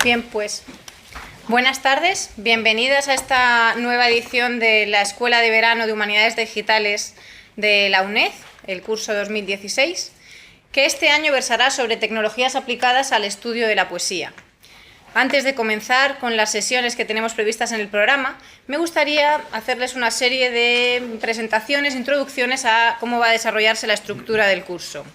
Bien, pues buenas tardes, bienvenidas a esta nueva edición de la Escuela de Verano de Humanidades Digitales de la UNED, el curso 2016, que este año versará sobre tecnologías aplicadas al estudio de la poesía. Antes de comenzar con las sesiones que tenemos previstas en el programa, me gustaría hacerles una serie de presentaciones, introducciones a cómo va a desarrollarse la estructura del curso.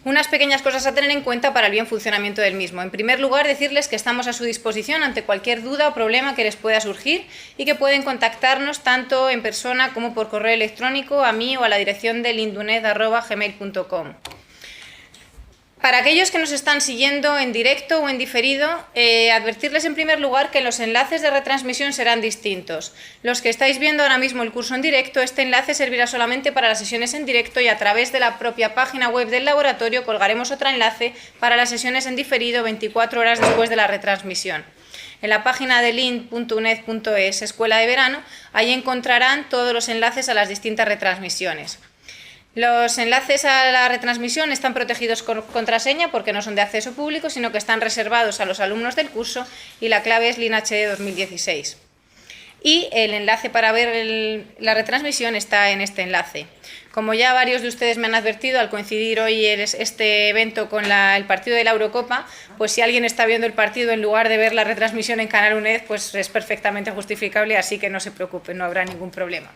Unas pequeñas cosas a tener en cuenta para el bien funcionamiento del mismo. En primer lugar, decirles que estamos a su disposición ante cualquier duda o problema que les pueda surgir y que pueden contactarnos tanto en persona como por correo electrónico a mí o a la dirección de linduned@gmail.com. Para aquellos que nos están siguiendo en directo o en diferido, advertirles en primer lugar que los enlaces de retransmisión serán distintos. Los que estáis viendo ahora mismo el curso en directo, este enlace servirá solamente para las sesiones en directo y a través de la propia página web del laboratorio colgaremos otro enlace para las sesiones en diferido 24 horas después de la retransmisión. En la página de lind.uned.es, Escuela de Verano, ahí encontrarán todos los enlaces a las distintas retransmisiones. Los enlaces a la retransmisión están protegidos con contraseña porque no son de acceso público, sino que están reservados a los alumnos del curso y la clave es LINHD 2016. Y el enlace para ver la retransmisión está en este enlace. Como ya varios de ustedes me han advertido, al coincidir hoy este evento con el partido de la Eurocopa, pues si alguien está viendo el partido en lugar de ver la retransmisión en Canal UNED, pues es perfectamente justificable, así que no se preocupen, no habrá ningún problema.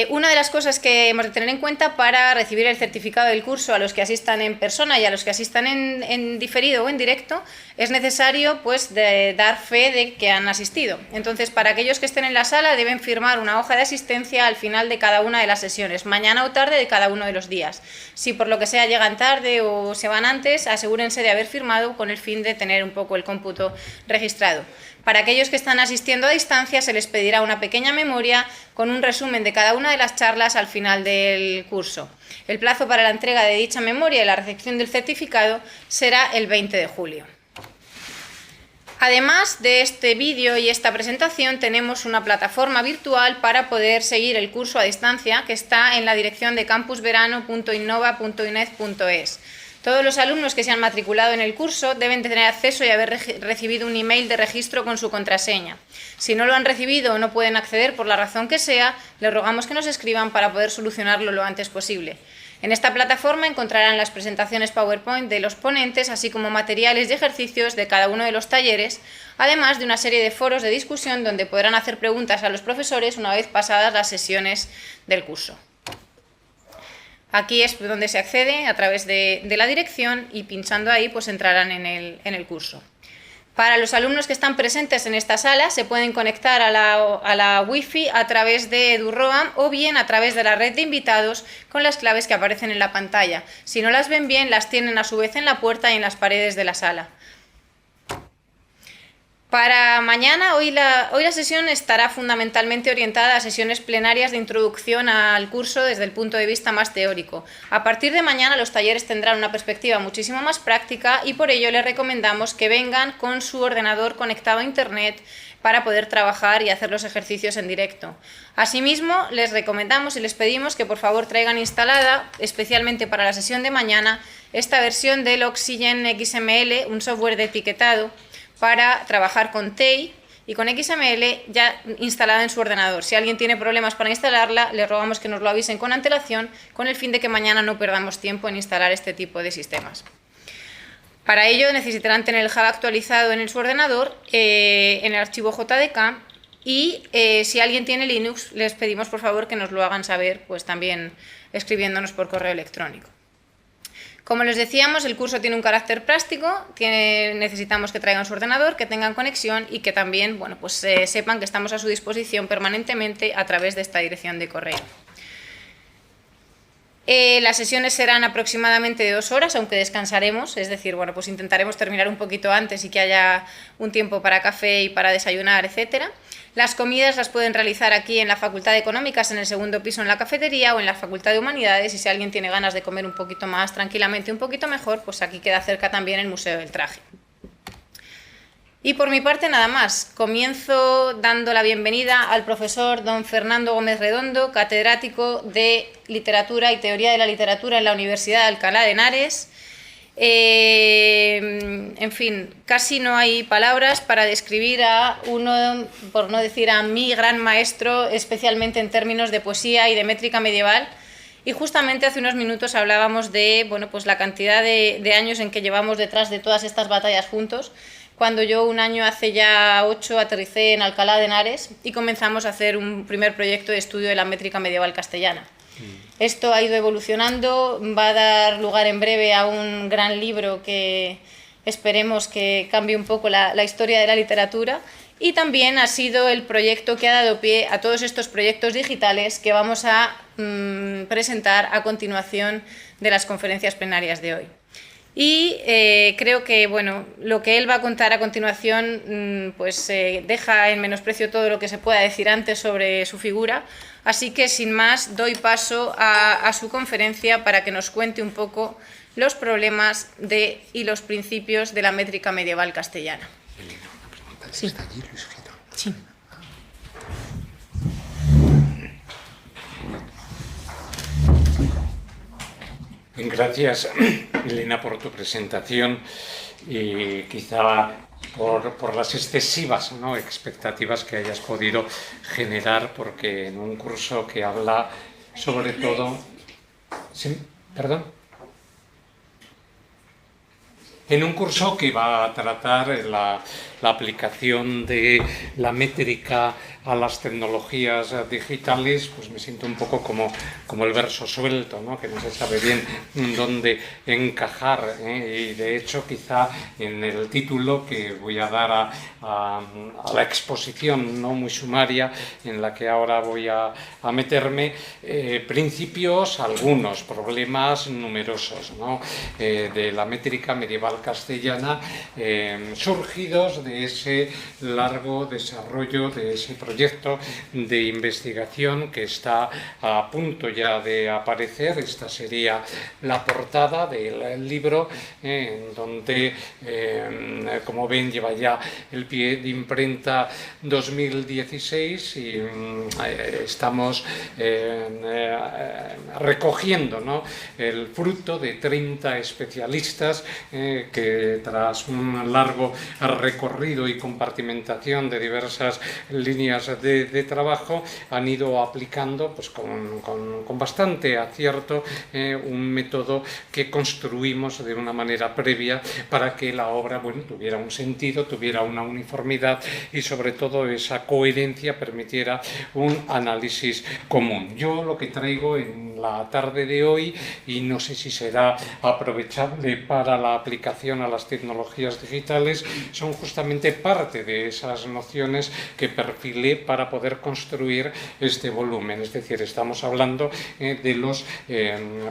Una de las cosas que hemos de tener en cuenta para recibir el certificado del curso a los que asistan en persona y a los que asistan en diferido o en directo es necesario pues dar fe de que han asistido. Entonces, para aquellos que estén en la sala deben firmar una hoja de asistencia al final de cada una de las sesiones, mañana o tarde de cada uno de los días. Si por lo que sea llegan tarde o se van antes, asegúrense de haber firmado con el fin de tener un poco el cómputo registrado. Para aquellos que están asistiendo a distancia se les pedirá una pequeña memoria con un resumen de cada una de las charlas al final del curso. El plazo para la entrega de dicha memoria y la recepción del certificado será el 20 de julio. Además de este vídeo y esta presentación, tenemos una plataforma virtual para poder seguir el curso a distancia que está en la dirección de campusverano.innova.uned.es. Todos los alumnos que se han matriculado en el curso deben tener acceso y haber recibido un email de registro con su contraseña. Si no lo han recibido o no pueden acceder por la razón que sea, les rogamos que nos escriban para poder solucionarlo lo antes posible. En esta plataforma encontrarán las presentaciones PowerPoint de los ponentes, así como materiales y ejercicios de cada uno de los talleres, además de una serie de foros de discusión donde podrán hacer preguntas a los profesores una vez pasadas las sesiones del curso. Aquí es donde se accede a través de la dirección y pinchando ahí pues entrarán en el curso. Para los alumnos que están presentes en esta sala se pueden conectar a la Wi-Fi a través de EduRoam o bien a través de la red de invitados con las claves que aparecen en la pantalla. Si no las ven bien, las tienen a su vez en la puerta y en las paredes de la sala. Para mañana, hoy la sesión estará fundamentalmente orientada a sesiones plenarias de introducción al curso desde el punto de vista más teórico. A partir de mañana los talleres tendrán una perspectiva muchísimo más práctica y por ello les recomendamos que vengan con su ordenador conectado a Internet para poder trabajar y hacer los ejercicios en directo. Asimismo, les recomendamos y les pedimos que por favor traigan instalada, especialmente para la sesión de mañana, esta versión del Oxygen XML, un software de etiquetado, para trabajar con TEI y con XML ya instalada en su ordenador. Si alguien tiene problemas para instalarla, les rogamos que nos lo avisen con antelación, con el fin de que mañana no perdamos tiempo en instalar este tipo de sistemas. Para ello necesitarán tener el Java actualizado en su ordenador, en el archivo JDK, y si alguien tiene Linux, les pedimos por favor que nos lo hagan saber, pues también escribiéndonos por correo electrónico. Como les decíamos, el curso tiene un carácter práctico, necesitamos que traigan su ordenador, que tengan conexión y que también sepan que estamos a su disposición permanentemente a través de esta dirección de correo. Las sesiones serán aproximadamente de 2 horas, aunque descansaremos, es decir, pues intentaremos terminar un poquito antes y que haya un tiempo para café y para desayunar, etcétera. Las comidas las pueden realizar aquí en la Facultad de Económicas, en el segundo piso en la cafetería o en la Facultad de Humanidades, y si alguien tiene ganas de comer un poquito más tranquilamente, un poquito mejor, pues aquí queda cerca también el Museo del Traje. Y por mi parte nada más, comienzo dando la bienvenida al profesor don Fernando Gómez Redondo, catedrático de Literatura y Teoría de la Literatura en la Universidad de Alcalá de Henares, en fin, casi no hay palabras para describir a uno, por no decir a mi gran maestro, especialmente en términos de poesía y de métrica medieval. Y justamente hace unos minutos hablábamos de pues la cantidad de años en que llevamos detrás de todas estas batallas juntos, cuando yo un año hace ya 8 aterricé en Alcalá de Henares y comenzamos a hacer un primer proyecto de estudio de la métrica medieval castellana. Esto ha ido evolucionando, va a dar lugar en breve a un gran libro que esperemos que cambie un poco la historia de la literatura, y también ha sido el proyecto que ha dado pie a todos estos proyectos digitales que vamos a presentar a continuación de las conferencias plenarias de hoy. Y creo que lo que él va a contar a continuación deja en menosprecio todo lo que se pueda decir antes sobre su figura, así que sin más doy paso a su conferencia para que nos cuente un poco los problemas y los principios de la métrica medieval castellana. Elena, una pregunta. Sí. ¿Está allí Luis Fito? Sí. Gracias, Elena, por tu presentación y quizá por las excesivas expectativas que hayas podido generar, porque en un curso que habla sobre todo... ¿Sí? ¿Perdón? En un curso que va a tratar la aplicación de la métrica a las tecnologías digitales, pues me siento un poco como el verso suelto, ¿no? Que no se sabe bien dónde encajar, y de hecho quizá en el título que voy a dar a la exposición no muy sumaria en la que ahora voy a meterme, principios algunos, problemas numerosos, ¿no? De la métrica medieval castellana, surgidos de ese largo desarrollo, de ese proyecto de investigación que está a punto ya de aparecer. Esta sería la portada del libro, en donde, como ven, lleva ya el pie de imprenta 2016 y estamos recogiendo, ¿no?, el fruto de 30 especialistas que tras un largo recorrido y compartimentación de diversas líneas de trabajo han ido aplicando pues, con bastante acierto un método que construimos de una manera previa para que la obra tuviera un sentido, tuviera una uniformidad y sobre todo esa coherencia permitiera un análisis común. Yo lo que traigo en la tarde de hoy, y no sé si será aprovechable para la aplicación a las tecnologías digitales, son justamente parte de esas nociones que perfilé para poder construir este volumen. Es decir, estamos hablando de los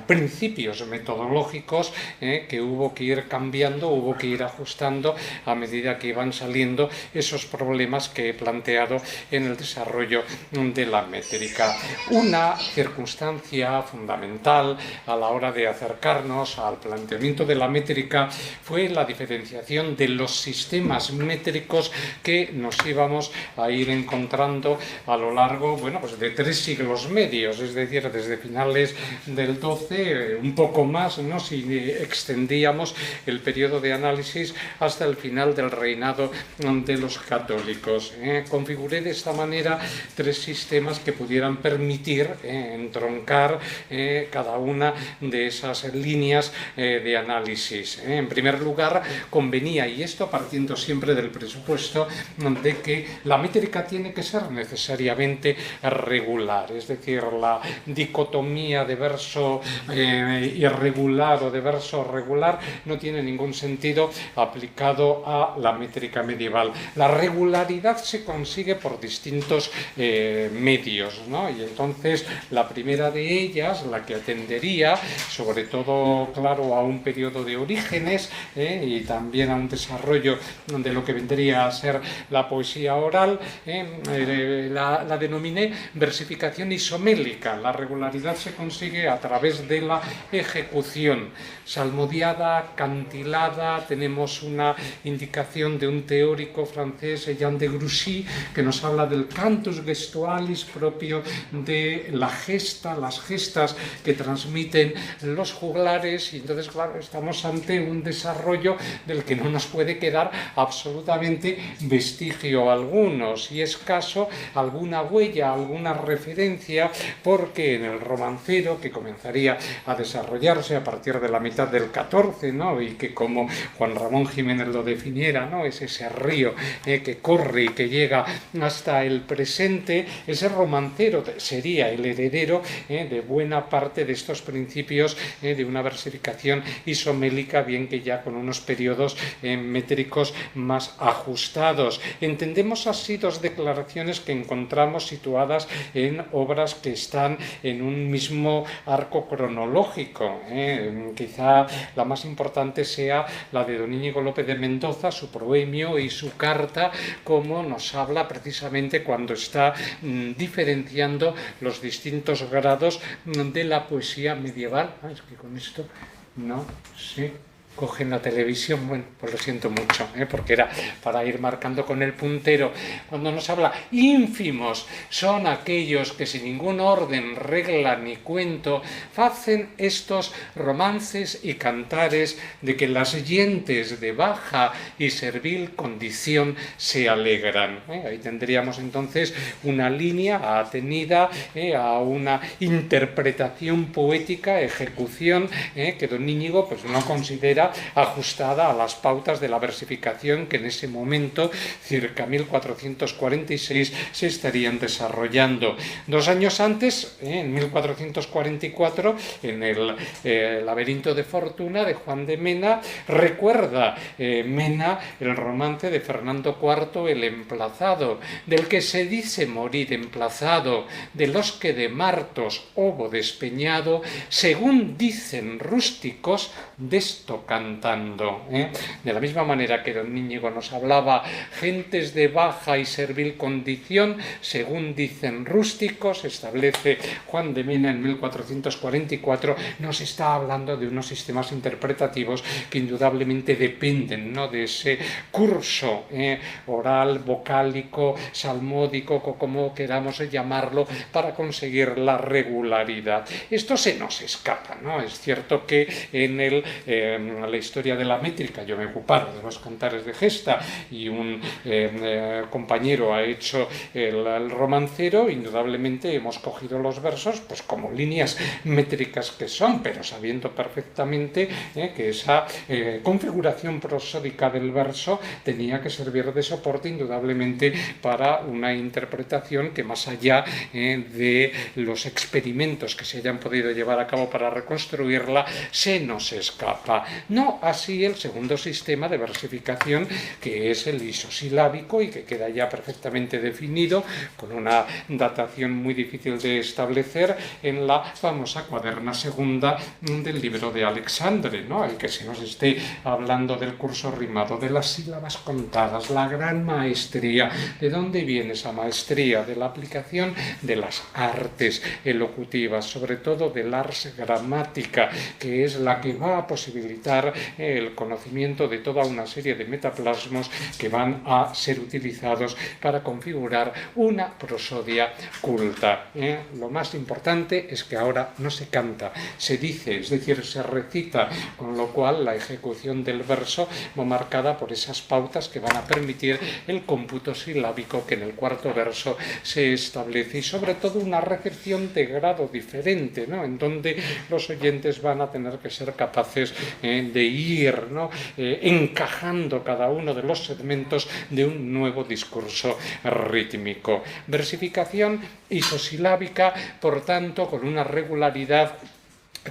principios metodológicos que hubo que ir cambiando, hubo que ir ajustando a medida que iban saliendo esos problemas que he planteado en el desarrollo de la métrica. Una circunstancia fundamental a la hora de acercarnos al planteamiento de la métrica fue la diferenciación de los sistemas métricos que nos íbamos a ir encontrando a lo largo pues de 3 siglos medios, es decir, desde finales del 12, un poco más, ¿no?, si extendíamos el periodo de análisis hasta el final del reinado de los católicos. Configuré de esta manera 3 sistemas que pudieran permitir entroncar cada una de esas líneas de análisis. En primer lugar, convenía, y esto partiendo siempre del presupuesto de que la métrica tiene que ser necesariamente regular, es decir, la dicotomía de verso irregular o de verso regular no tiene ningún sentido aplicado a la métrica medieval. La regularidad se consigue por distintos medios, ¿no? Y entonces la primera de ellas, la que atendería sobre todo, claro, a un periodo de orígenes y también a un desarrollo de lo que vendría a ser la poesía oral, la denominé versificación isomélica. La regularidad se consigue a través de la ejecución salmodiada, cantilada. Tenemos una indicación de un teórico francés, Jean de Gruchy, que nos habla del cantus gestualis propio de la gesta, las gestas gestas que transmiten los juglares, y entonces, claro, estamos ante un desarrollo del que no nos puede quedar absolutamente vestigio alguno, si escaso alguna huella, alguna referencia, porque en el romancero, que comenzaría a desarrollarse a partir de la mitad del XIV, ¿no?, y que, como Juan Ramón Jiménez lo definiera, ¿no?, es ese río que corre y que llega hasta el presente, ese romancero sería el heredero de buena parte de estos principios de una versificación isomélica, bien que ya con unos periodos métricos más ajustados. Entendemos así dos declaraciones que encontramos situadas en obras que están en un mismo arco cronológico. Quizá la más importante sea la de don Íñigo López de Mendoza, su Proemio y su carta, como nos habla precisamente cuando está diferenciando los distintos grados de la poesía medieval. Es que con esto no sé. Cogen la televisión, bueno, pues lo siento mucho, porque era para ir marcando con el puntero. Cuando nos habla, ínfimos son aquellos que sin ningún orden, regla ni cuento hacen estos romances y cantares de que las gentes de baja y servil condición se alegran. Ahí tendríamos entonces una línea atenida a una interpretación poética, ejecución, que don Íñigo pues no considera ajustada a las pautas de la versificación que en ese momento, circa 1446, se estarían desarrollando. 2 años antes, en 1444, en el Laberinto de Fortuna de Juan de Mena, recuerda Mena el romance de Fernando IV, El emplazado, del que se dice morir emplazado, de los que de martos ovo despeñado, según dicen rústicos, desto cantando. De la misma manera que don Íñigo nos hablaba, gentes de baja y servil condición, según dicen rústicos, establece Juan de Mena en 1444, nos está hablando de unos sistemas interpretativos que indudablemente dependen, ¿no?, de ese curso oral, vocálico, salmódico, como queramos llamarlo, para conseguir la regularidad. Esto se nos escapa, ¿no? Es cierto que en la historia de la métrica yo me he ocupado de los cantares de gesta y un compañero ha hecho el romancero. Indudablemente hemos cogido los versos pues como líneas métricas que son, pero sabiendo perfectamente que esa configuración prosódica del verso tenía que servir de soporte indudablemente para una interpretación que, más allá de los experimentos que se hayan podido llevar a cabo para reconstruirla, se nos escapa. No así el segundo sistema de versificación, que es el isosilábico y que queda ya perfectamente definido, con una datación muy difícil de establecer en la famosa cuaderna segunda del libro de Alexandre, ¿no?, el que se nos esté hablando del curso rimado, de las sílabas contadas, la gran maestría. ¿De dónde viene esa maestría? De la aplicación de las artes elocutivas, sobre todo del ars gramática, que es la que va a posibilitar el conocimiento de toda una serie de metaplasmos que van a ser utilizados para configurar una prosodia culta. Lo más importante es que ahora no se canta, se dice, es decir, se recita, con lo cual la ejecución del verso va marcada por esas pautas que van a permitir el cómputo silábico que en el cuarto verso se establece, y sobre todo una recepción de grado diferente, ¿no?, en donde los oyentes van a tener que ser capaces de ir, ¿no?, encajando cada uno de los segmentos de un nuevo discurso rítmico. Versificación isosilábica, por tanto, con una regularidad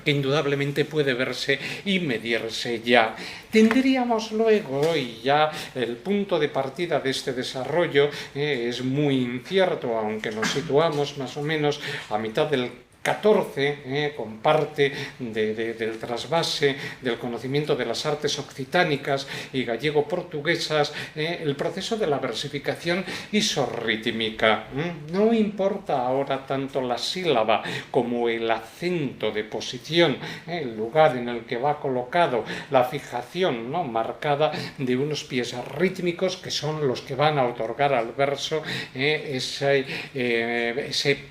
que indudablemente puede verse y medirse ya. Tendríamos luego, y ya el punto de partida de este desarrollo es muy incierto, aunque nos situamos más o menos a mitad del 14, con parte del trasvase del conocimiento de las artes occitánicas y gallego-portuguesas, el proceso de la versificación isorrítmica. No importa ahora tanto la sílaba como el acento de posición, el lugar en el que va colocado, la fijación, ¿no?, marcada de unos pies rítmicos que son los que van a otorgar al verso ese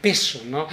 peso, ¿no?,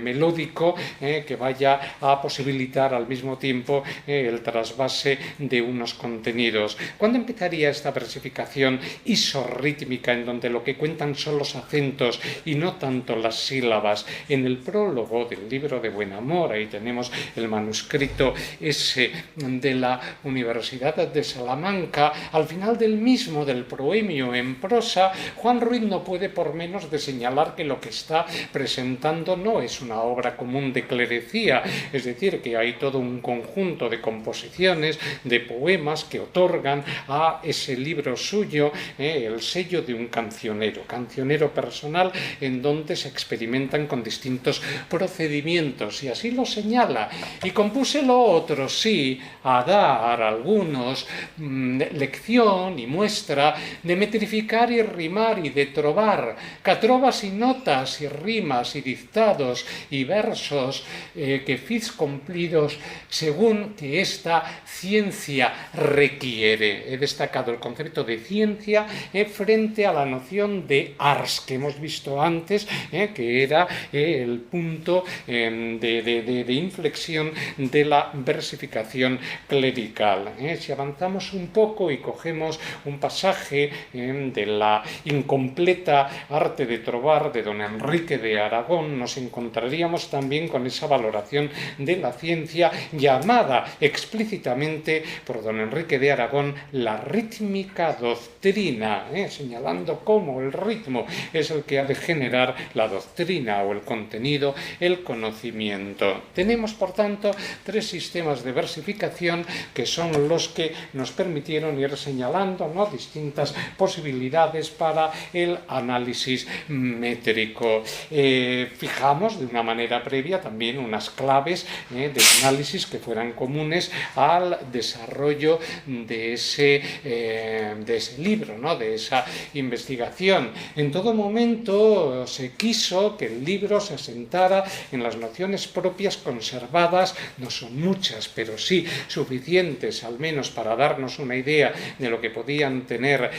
melódico que vaya a posibilitar al mismo tiempo el trasvase de unos contenidos. ¿Cuándo empezaría esta versificación isorrítmica en donde lo que cuentan son los acentos y no tanto las sílabas? En el prólogo del libro de Buenamor, ahí tenemos el manuscrito ese de la Universidad de Salamanca, al final del mismo, del proemio en prosa, Juan Ruiz no puede por menos de señalar que lo que está presentando no es una obra común de clerecía, es decir, que hay todo un conjunto de composiciones, de poemas que otorgan a ese libro suyo el sello de un cancionero personal en donde se experimentan con distintos procedimientos, y así lo señala. Y compuse lo otro, sí, a dar algunos lección y muestra de metrificar y rimar y de trobar, catrovas y notas y rimas y dictados y versos que fiz cumplidos según que esta ciencia requiere. He destacado el concepto de ciencia frente a la noción de ars que hemos visto antes, que era el punto de inflexión de la versificación clerical. Si avanzamos un poco y cogemos un pasaje de la incompleta arte de trobar de don Enrique de Aragón, nos encontraríamos también con esa valoración de la ciencia llamada explícitamente por don Enrique de Aragón la rítmica doctrina, señalando cómo el ritmo es el que ha de generar la doctrina o el contenido, el conocimiento. Tenemos, por tanto, tres sistemas de versificación que son los que nos permitieron ir señalando, ¿no?, distintas posibilidades para el análisis métrico. Fijamos de una manera previa también unas claves de análisis que fueran comunes al desarrollo de ese libro, ¿no?, de esa investigación. En todo momento se quiso que el libro se asentara en las nociones propias conservadas, no son muchas, pero sí suficientes al menos para darnos una idea de lo que podían tener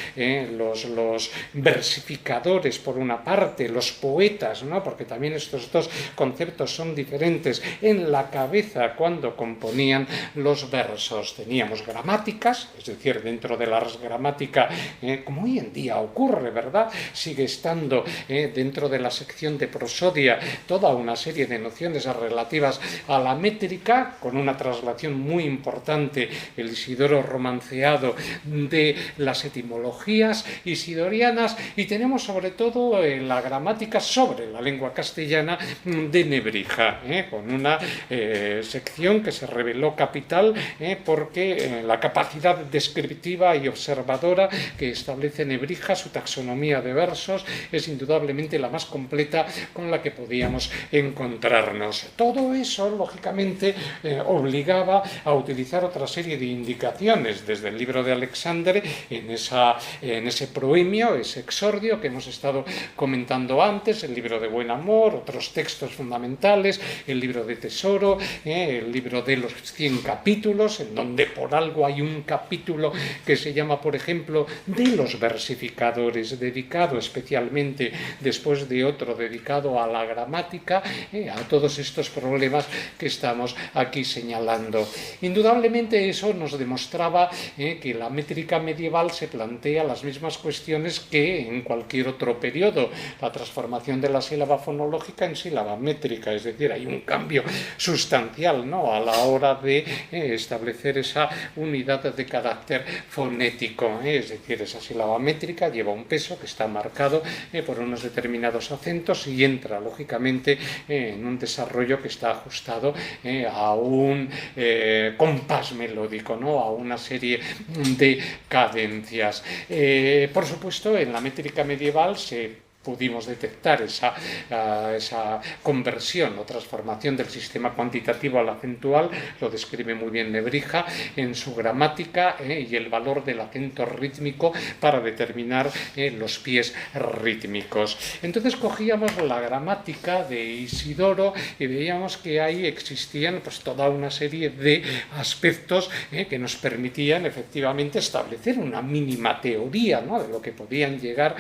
los versificadores por una parte, los poetas, ¿no?, porque también estos dos conceptos son diferentes, en la cabeza cuando componían los versos. Teníamos gramáticas, es decir, dentro de la gramática, como hoy en día ocurre, ¿verdad?, sigue estando dentro de la sección de prosodia toda una serie de nociones relativas a la métrica, con una traslación muy importante, el Isidoro romanceado, de las etimologías isidorianas, y tenemos sobre todo la gramática sobre la lengua castellana de Nebrija, con una sección que se reveló capital porque la capacidad descriptiva y observadora que establece Nebrija, su taxonomía de versos, es indudablemente la más completa con la que podíamos encontrarnos. Todo eso, lógicamente, obligaba a utilizar otra serie de indicaciones desde el libro de Alexandre en ese proemio, ese exordio que hemos estado comentando antes, el libro de Buenamor, otros textos fundamentales, el libro de Tesoro, el libro de los 100 capítulos, en donde por algo hay un capítulo que se llama, por ejemplo, de los versificadores, dedicado especialmente, después de otro dedicado a la gramática, a todos estos problemas que estamos aquí señalando. Indudablemente eso nos demostraba que la métrica medieval se plantea las mismas cuestiones que en cualquier otro periodo, la transformación de la sílaba fonológica en sílaba métrica, es decir, hay un cambio sustancial, ¿no?, a la hora de establecer esa unidad de carácter fonético, es decir, esa sílaba métrica lleva un peso que está marcado por unos determinados acentos y entra lógicamente en un desarrollo que está ajustado a un compás melódico, ¿no?, a una serie de cadencias. Por supuesto, en la métrica medieval pudimos detectar esa conversión o transformación del sistema cuantitativo al acentual, lo describe muy bien Nebrija en su gramática, y el valor del acento rítmico para determinar los pies rítmicos. Entonces cogíamos la gramática de Isidoro y veíamos que ahí existían pues toda una serie de aspectos que nos permitían efectivamente establecer una mínima teoría, ¿no?, de lo que podían llegar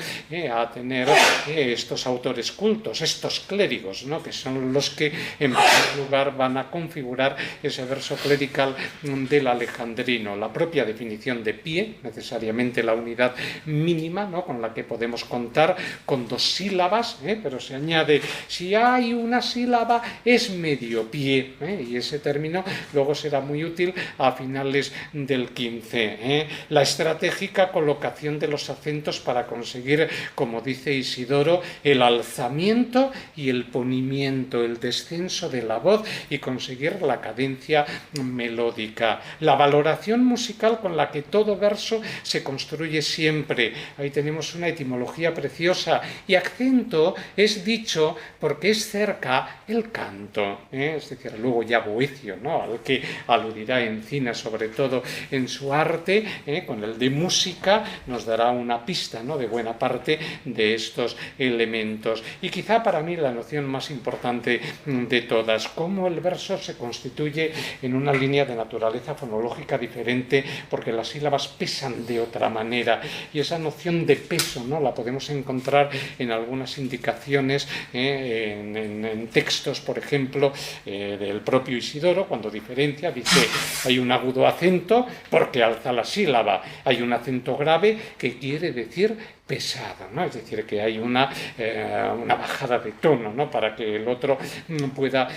a tener estos autores cultos, estos clérigos, ¿no? Que son los que en primer lugar van a configurar ese verso clerical del alejandrino. La propia definición de pie, necesariamente la unidad mínima, ¿no? Con la que podemos contar con 2 sílabas, pero se añade, si hay una sílaba es medio pie, y ese término luego será muy útil a finales del XV. La estratégica colocación de los acentos para conseguir, como dice Isidoro, el alzamiento y el ponimiento, el descenso de la voz y conseguir la cadencia melódica. La valoración musical con la que todo verso se construye siempre. Ahí tenemos una etimología preciosa. Y acento es dicho porque es cerca el canto. Es decir, luego ya Boecio, ¿no? Al que aludirá Encinas, sobre todo en su arte, con el de música, nos dará una pista, ¿no? De buena parte de estos elementos. Y quizá para mí la noción más importante de todas, cómo el verso se constituye en una línea de naturaleza fonológica diferente, porque las sílabas pesan de otra manera, y esa noción de peso, ¿no? La podemos encontrar en algunas indicaciones, en textos, por ejemplo, del propio Isidoro, cuando diferencia, dice, hay un agudo acento porque alza la sílaba, hay un acento grave que quiere decir pesado, ¿no? Es decir, que hay una bajada de tono, ¿no? Para que el otro pueda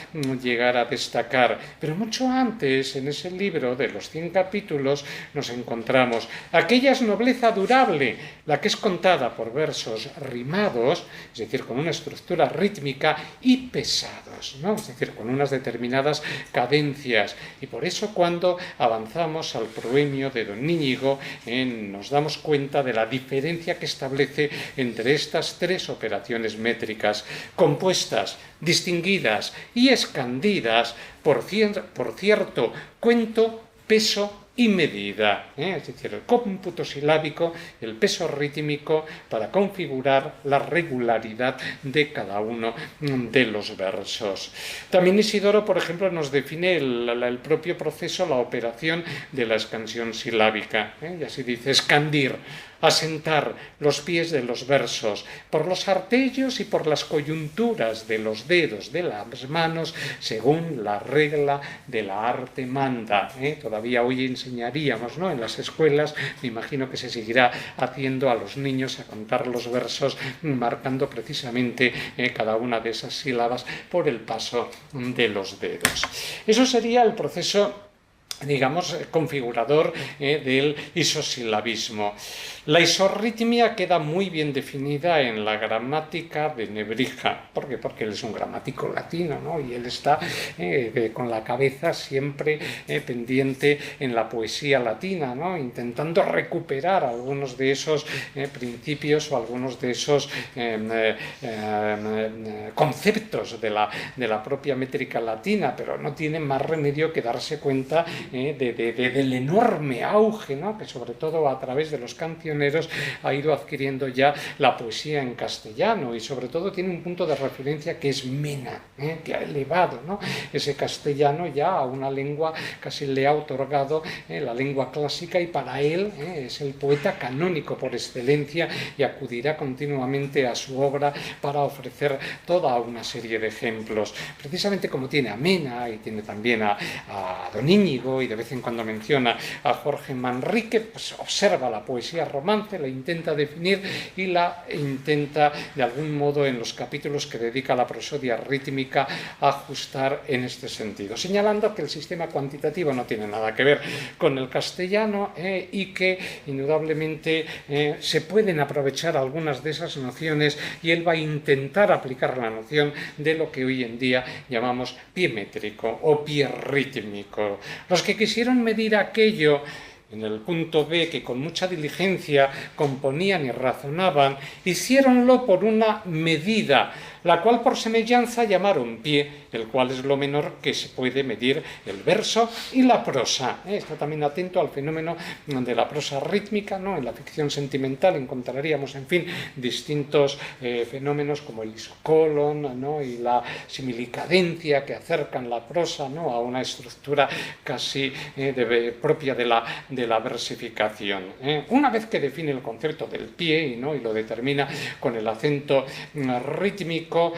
llegar a destacar. Pero mucho antes, en ese libro de los 100 capítulos, nos encontramos aquella es nobleza durable, la que es contada por versos rimados, es decir, con una estructura rítmica, y pesados, ¿no? Es decir, con unas determinadas cadencias. Y por eso cuando avanzamos al proemio de don Íñigo, nos damos cuenta de la diferencia que establece entre estas 3 operaciones métricas, compuestas, distinguidas y escandidas por cierto cuento, peso y medida, es decir, el cómputo silábico, el peso rítmico, para configurar la regularidad de cada uno de los versos. También Isidoro, por ejemplo, nos define el propio proceso, la operación de la escansión silábica, y así dice, escandir, asentar los pies de los versos por los artellos y por las coyunturas de los dedos de las manos, según la regla de la arte manda. Todavía hoy enseñaríamos, ¿no? En las escuelas, me imagino que se seguirá haciendo a los niños a contar los versos, marcando precisamente cada una de esas sílabas por el paso de los dedos. Eso sería el proceso, digamos, configurador del isosilabismo. La isorritmia queda muy bien definida en la gramática de Nebrija. ¿Por qué? Porque él es un gramático latino, ¿no? Y él está con la cabeza siempre pendiente en la poesía latina, ¿no? Intentando recuperar algunos de esos principios o algunos de esos conceptos de la propia métrica latina, pero no tiene más remedio que darse cuenta del enorme auge, ¿no? Que sobre todo a través de los cancioneros ha ido adquiriendo ya la poesía en castellano, y sobre todo tiene un punto de referencia que es Mena, que ha elevado, ¿no? Ese castellano ya a una lengua, casi le ha otorgado la lengua clásica, y para él es el poeta canónico por excelencia, y acudirá continuamente a su obra para ofrecer toda una serie de ejemplos. Precisamente como tiene a Mena y tiene también a don Íñigo, y de vez en cuando menciona a Jorge Manrique, pues observa la poesía romance, la intenta definir y la intenta de algún modo en los capítulos que dedica a la prosodia rítmica ajustar en este sentido, señalando que el sistema cuantitativo no tiene nada que ver con el castellano, y que indudablemente se pueden aprovechar algunas de esas nociones, y él va a intentar aplicar la noción de lo que hoy en día llamamos pie métrico o pie rítmico. Los que quisieron medir aquello en el punto B, que con mucha diligencia componían y razonaban, hiciéronlo por una medida, la cual por semejanza llamaron pie, el cual es lo menor que se puede medir el verso y la prosa. Está también atento al fenómeno de la prosa rítmica, ¿no? En la ficción sentimental encontraríamos, en fin, distintos fenómenos como el isocolon, ¿no? Y la similicadencia que acercan la prosa, ¿no? A una estructura casi propia de la versificación. Una vez que define el concepto del pie, ¿no? Y lo determina con el acento rítmico,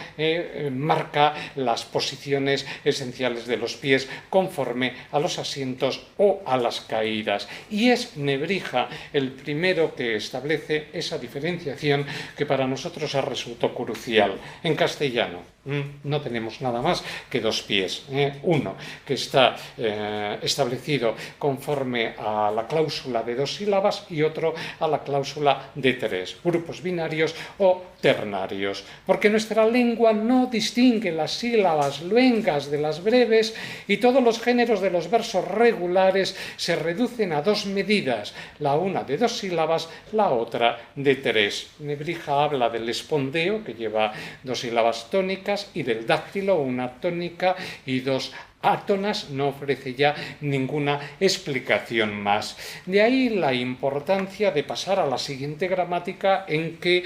marca las posiciones esenciales de los pies conforme a los asientos o a las caídas. Y es Nebrija el primero que establece esa diferenciación que para nosotros resultó crucial. En castellano no tenemos nada más que dos pies. Uno que está establecido conforme a la cláusula de dos sílabas y otro a la cláusula de tres, grupos binarios o ternarios. Porque nuestra lengua no distingue las sílabas luengas de las breves y todos los géneros de los versos regulares se reducen a dos medidas, la una de dos sílabas, la otra de tres. Nebrija habla del espondeo, que lleva dos sílabas tónicas, y del dáctilo, una tónica y dos átonas, no ofrece ya ninguna explicación más. De ahí la importancia de pasar a la siguiente gramática en que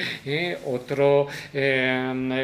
otro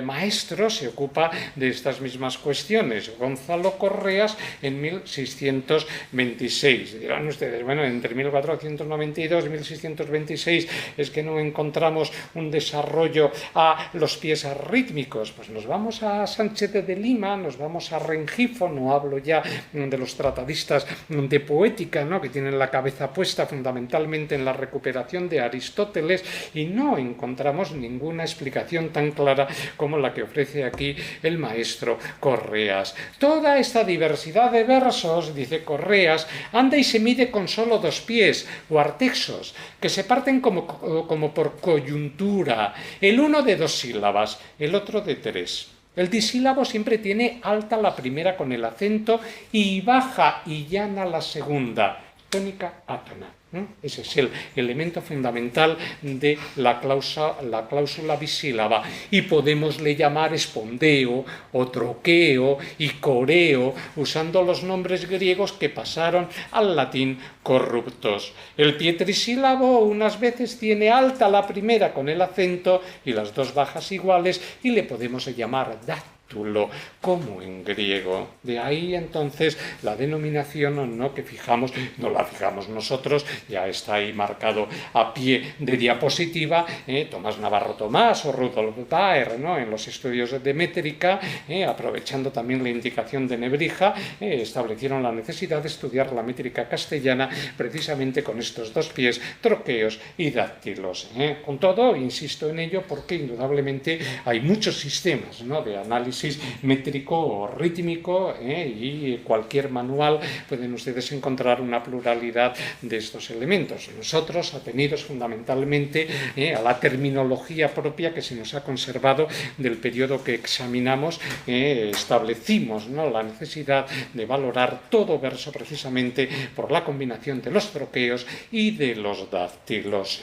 maestro se ocupa de estas mismas cuestiones, Gonzalo Correas, en 1626. Dirán ustedes, bueno, entre 1492 y 1626 es que no encontramos un desarrollo a los pies rítmicos. Pues nos vamos a Sánchez de Lima, nos vamos a Rengifo, no hablo ya de los tratadistas de poética, ¿no? Que tienen la cabeza puesta fundamentalmente en la recuperación de Aristóteles y no encontramos ninguna explicación tan clara como la que ofrece aquí el maestro Correas. Toda esta diversidad de versos, dice Correas, anda y se mide con solo dos pies o artexos, que se parten como por coyuntura, el uno de dos sílabas, el otro de tres. El disílabo siempre tiene alta la primera con el acento y baja y llana la segunda, tónica átona. Ese es el elemento fundamental de la cláusula bisílaba y podemosle llamar espondeo o troqueo y coreo usando los nombres griegos que pasaron al latín corruptos. El pie trisílabo unas veces tiene alta la primera con el acento y las dos bajas iguales y le podemos llamar dáctilo, como en griego. De ahí entonces la denominación no que fijamos, no la fijamos nosotros, ya está ahí marcado a pie de diapositiva, Tomás Navarro Tomás o Rudolf Baer, ¿no? En los estudios de métrica, aprovechando también la indicación de Nebrija, establecieron la necesidad de estudiar la métrica castellana precisamente con estos dos pies, troqueos y dáctilos. Con todo, insisto en ello porque indudablemente hay muchos sistemas, ¿no? De análisis métrico o rítmico, y cualquier manual pueden ustedes encontrar una pluralidad de estos elementos. Nosotros, atenidos fundamentalmente a la terminología propia que se nos ha conservado del periodo que examinamos, establecimos, ¿no? La necesidad de valorar todo verso precisamente por la combinación de los troqueos y de los dáctilos.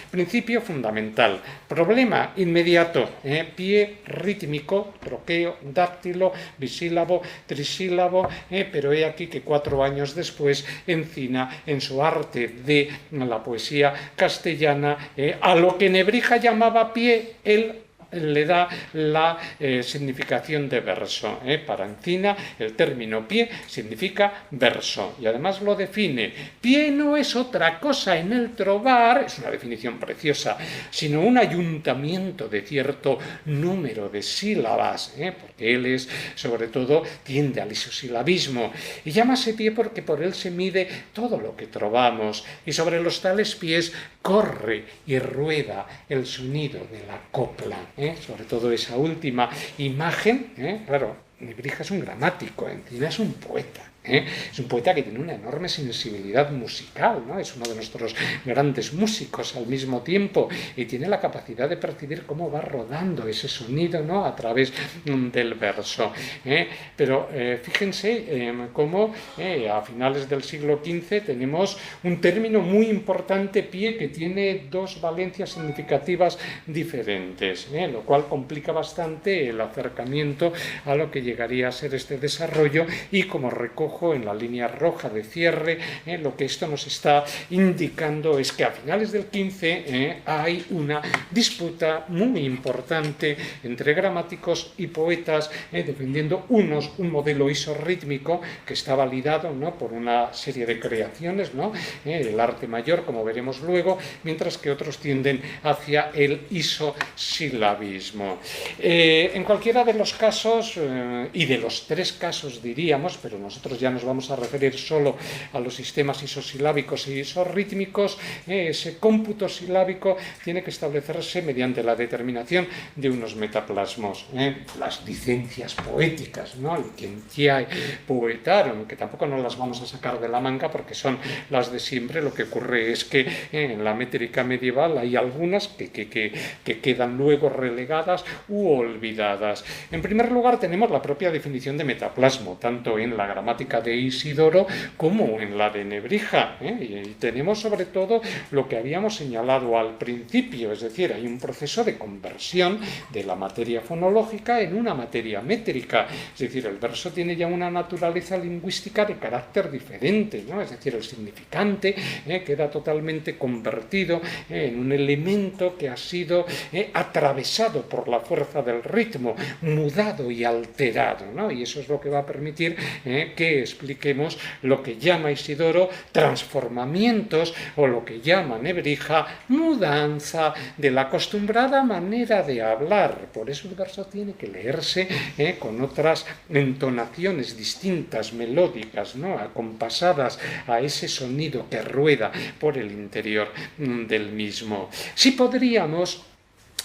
Principio fundamental. Problema inmediato. Pie rítmico, troqueo, dáctilo, bisílabo, trisílabo, pero he aquí que 4 años después Encina, en su arte de la poesía castellana, a lo que Nebrija llamaba pie, él le da la significación de verso. Para Encina el término pie significa verso y además lo define. Pie no es otra cosa en el trobar, es una definición preciosa, sino un ayuntamiento de cierto número de sílabas, porque él es, sobre todo, tiende al isosilabismo y llámase pie porque por él se mide todo lo que trovamos y sobre los tales pies corre y rueda el sonido de la copla. Sobre todo esa última imagen, claro, Nebrija es un gramático, Encina es un poeta. Es un poeta que tiene una enorme sensibilidad musical, ¿no? Es uno de nuestros grandes músicos al mismo tiempo y tiene la capacidad de percibir cómo va rodando ese sonido, ¿no? A través del verso. Pero fíjense cómo a finales del siglo XV tenemos un término muy importante, pie, que tiene dos valencias significativas diferentes, lo cual complica bastante el acercamiento a lo que llegaría a ser este desarrollo y como recojo en la línea roja de cierre, lo que esto nos está indicando es que a finales del XV hay una disputa muy importante entre gramáticos y poetas, defendiendo unos un modelo isorrítmico que está validado, ¿no? por una serie de creaciones, ¿no? El arte mayor, como veremos luego, mientras que otros tienden hacia el isosilabismo. En cualquiera de los casos, y de los tres casos diríamos, pero nosotros ya nos vamos a referir solo a los sistemas isosilábicos e isorrítmicos, ese cómputo silábico tiene que establecerse mediante la determinación de unos metaplasmos, las licencias poéticas, ¿no? El quentiae poetarum, que tampoco nos las vamos a sacar de la manga porque son las de siempre. Lo que ocurre es que en la métrica medieval hay algunas que quedan luego relegadas u olvidadas. En primer lugar tenemos la propia definición de metaplasmo, tanto en la gramática de Isidoro como en la de Nebrija, y tenemos sobre todo lo que habíamos señalado al principio, es decir, hay un proceso de conversión de la materia fonológica en una materia métrica, es decir, el verso tiene ya una naturaleza lingüística de carácter diferente, ¿no? Es decir, el significante queda totalmente convertido en un elemento que ha sido atravesado por la fuerza del ritmo, mudado y alterado, ¿no? Y eso es lo que va a permitir que expliquemos lo que llama Isidoro transformamientos o lo que llama Nebrija mudanza de la acostumbrada manera de hablar. Por eso el verso tiene que leerse con otras entonaciones distintas, melódicas, ¿no? Acompasadas a ese sonido que rueda por el interior del mismo. Sí podríamos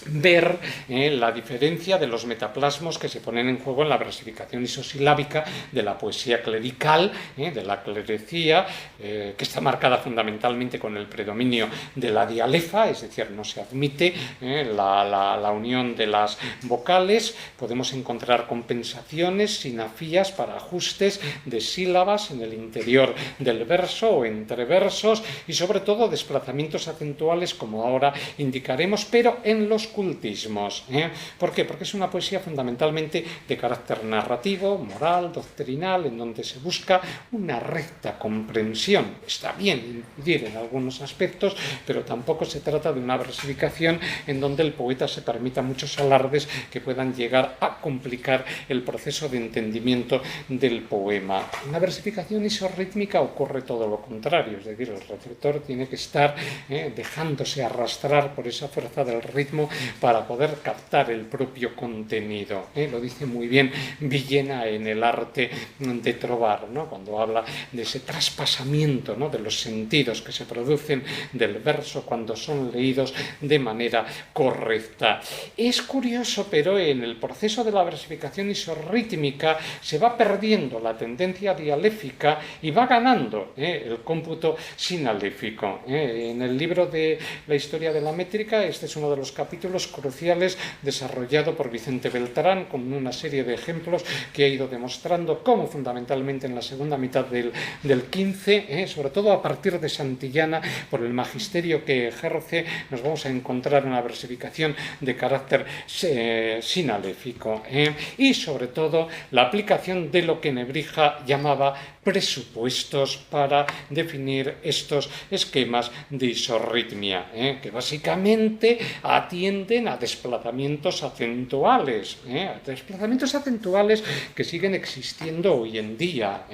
ver la diferencia de los metaplasmos que se ponen en juego en la versificación isosilábica de la poesía clerical, de la clerecía, que está marcada fundamentalmente con el predominio de la dialefa, es decir, no se admite la unión de las vocales. Podemos encontrar compensaciones, sinafías para ajustes de sílabas en el interior del verso o entre versos y sobre todo desplazamientos acentuales, como ahora indicaremos, pero en los cultismos. ¿Por qué? Porque es una poesía fundamentalmente de carácter narrativo, moral, doctrinal, en donde se busca una recta comprensión. Está bien incidir en algunos aspectos, pero tampoco se trata de una versificación en donde el poeta se permita muchos alardes que puedan llegar a complicar el proceso de entendimiento del poema. En la versificación isorrítmica ocurre todo lo contrario, es decir, el receptor tiene que estar dejándose arrastrar por esa fuerza del ritmo para poder captar el propio contenido. Lo dice muy bien Villena en el arte de trovar, ¿no? Cuando habla de ese traspasamiento, ¿no? De los sentidos que se producen del verso cuando son leídos de manera correcta. Es curioso, pero en el proceso de la versificación isorrítmica se va perdiendo la tendencia dialéfica y va ganando el cómputo sinaléfico. En el libro de la historia de la métrica, este es uno de los capítulos cruciales desarrollado por Vicente Beltrán con una serie de ejemplos que ha ido demostrando cómo fundamentalmente en la segunda mitad del XV, sobre todo a partir de Santillana, por el magisterio que ejerce, nos vamos a encontrar una versificación de carácter sinaléfico y sobre todo la aplicación de lo que Nebrija llamaba presupuestos para definir estos esquemas de isorritmia, que básicamente atienden a desplazamientos acentuales, que siguen existiendo hoy en día.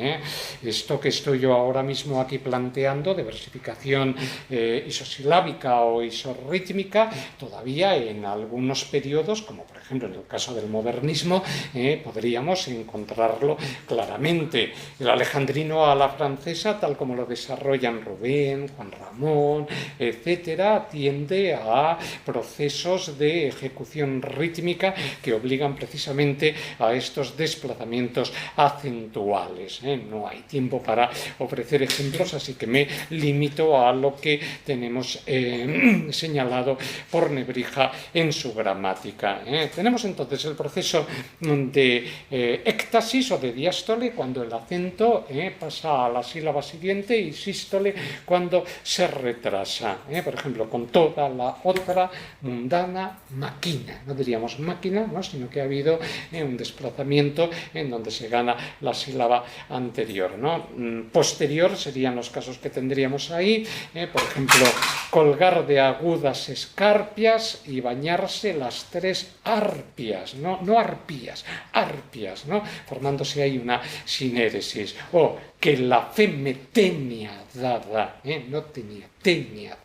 Esto que estoy yo ahora mismo aquí planteando de versificación isosilábica o isorrítmica, todavía en algunos periodos, como por ejemplo en el caso del modernismo, podríamos encontrarlo claramente. El alejandrino a la francesa, tal como lo desarrollan Rubén, Juan Ramón, etcétera, tiende a procesos pasos de ejecución rítmica que obligan precisamente a estos desplazamientos acentuales. No hay tiempo para ofrecer ejemplos, así que me limito a lo que tenemos señalado por Nebrija en su gramática. Tenemos entonces el proceso de éctasis o de diástole cuando el acento pasa a la sílaba siguiente, y sístole cuando se retrasa. Por ejemplo, con toda la otra mundana máquina. No diríamos máquina, ¿no? Sino que ha habido un desplazamiento en donde se gana la sílaba anterior, ¿no? Posterior serían los casos que tendríamos ahí. Por ejemplo, colgar de agudas escarpias y bañarse las tres arpias, no arpías, arpias, ¿no? Formándose ahí una sinéresis. O que la fe me tenía dada, no tenía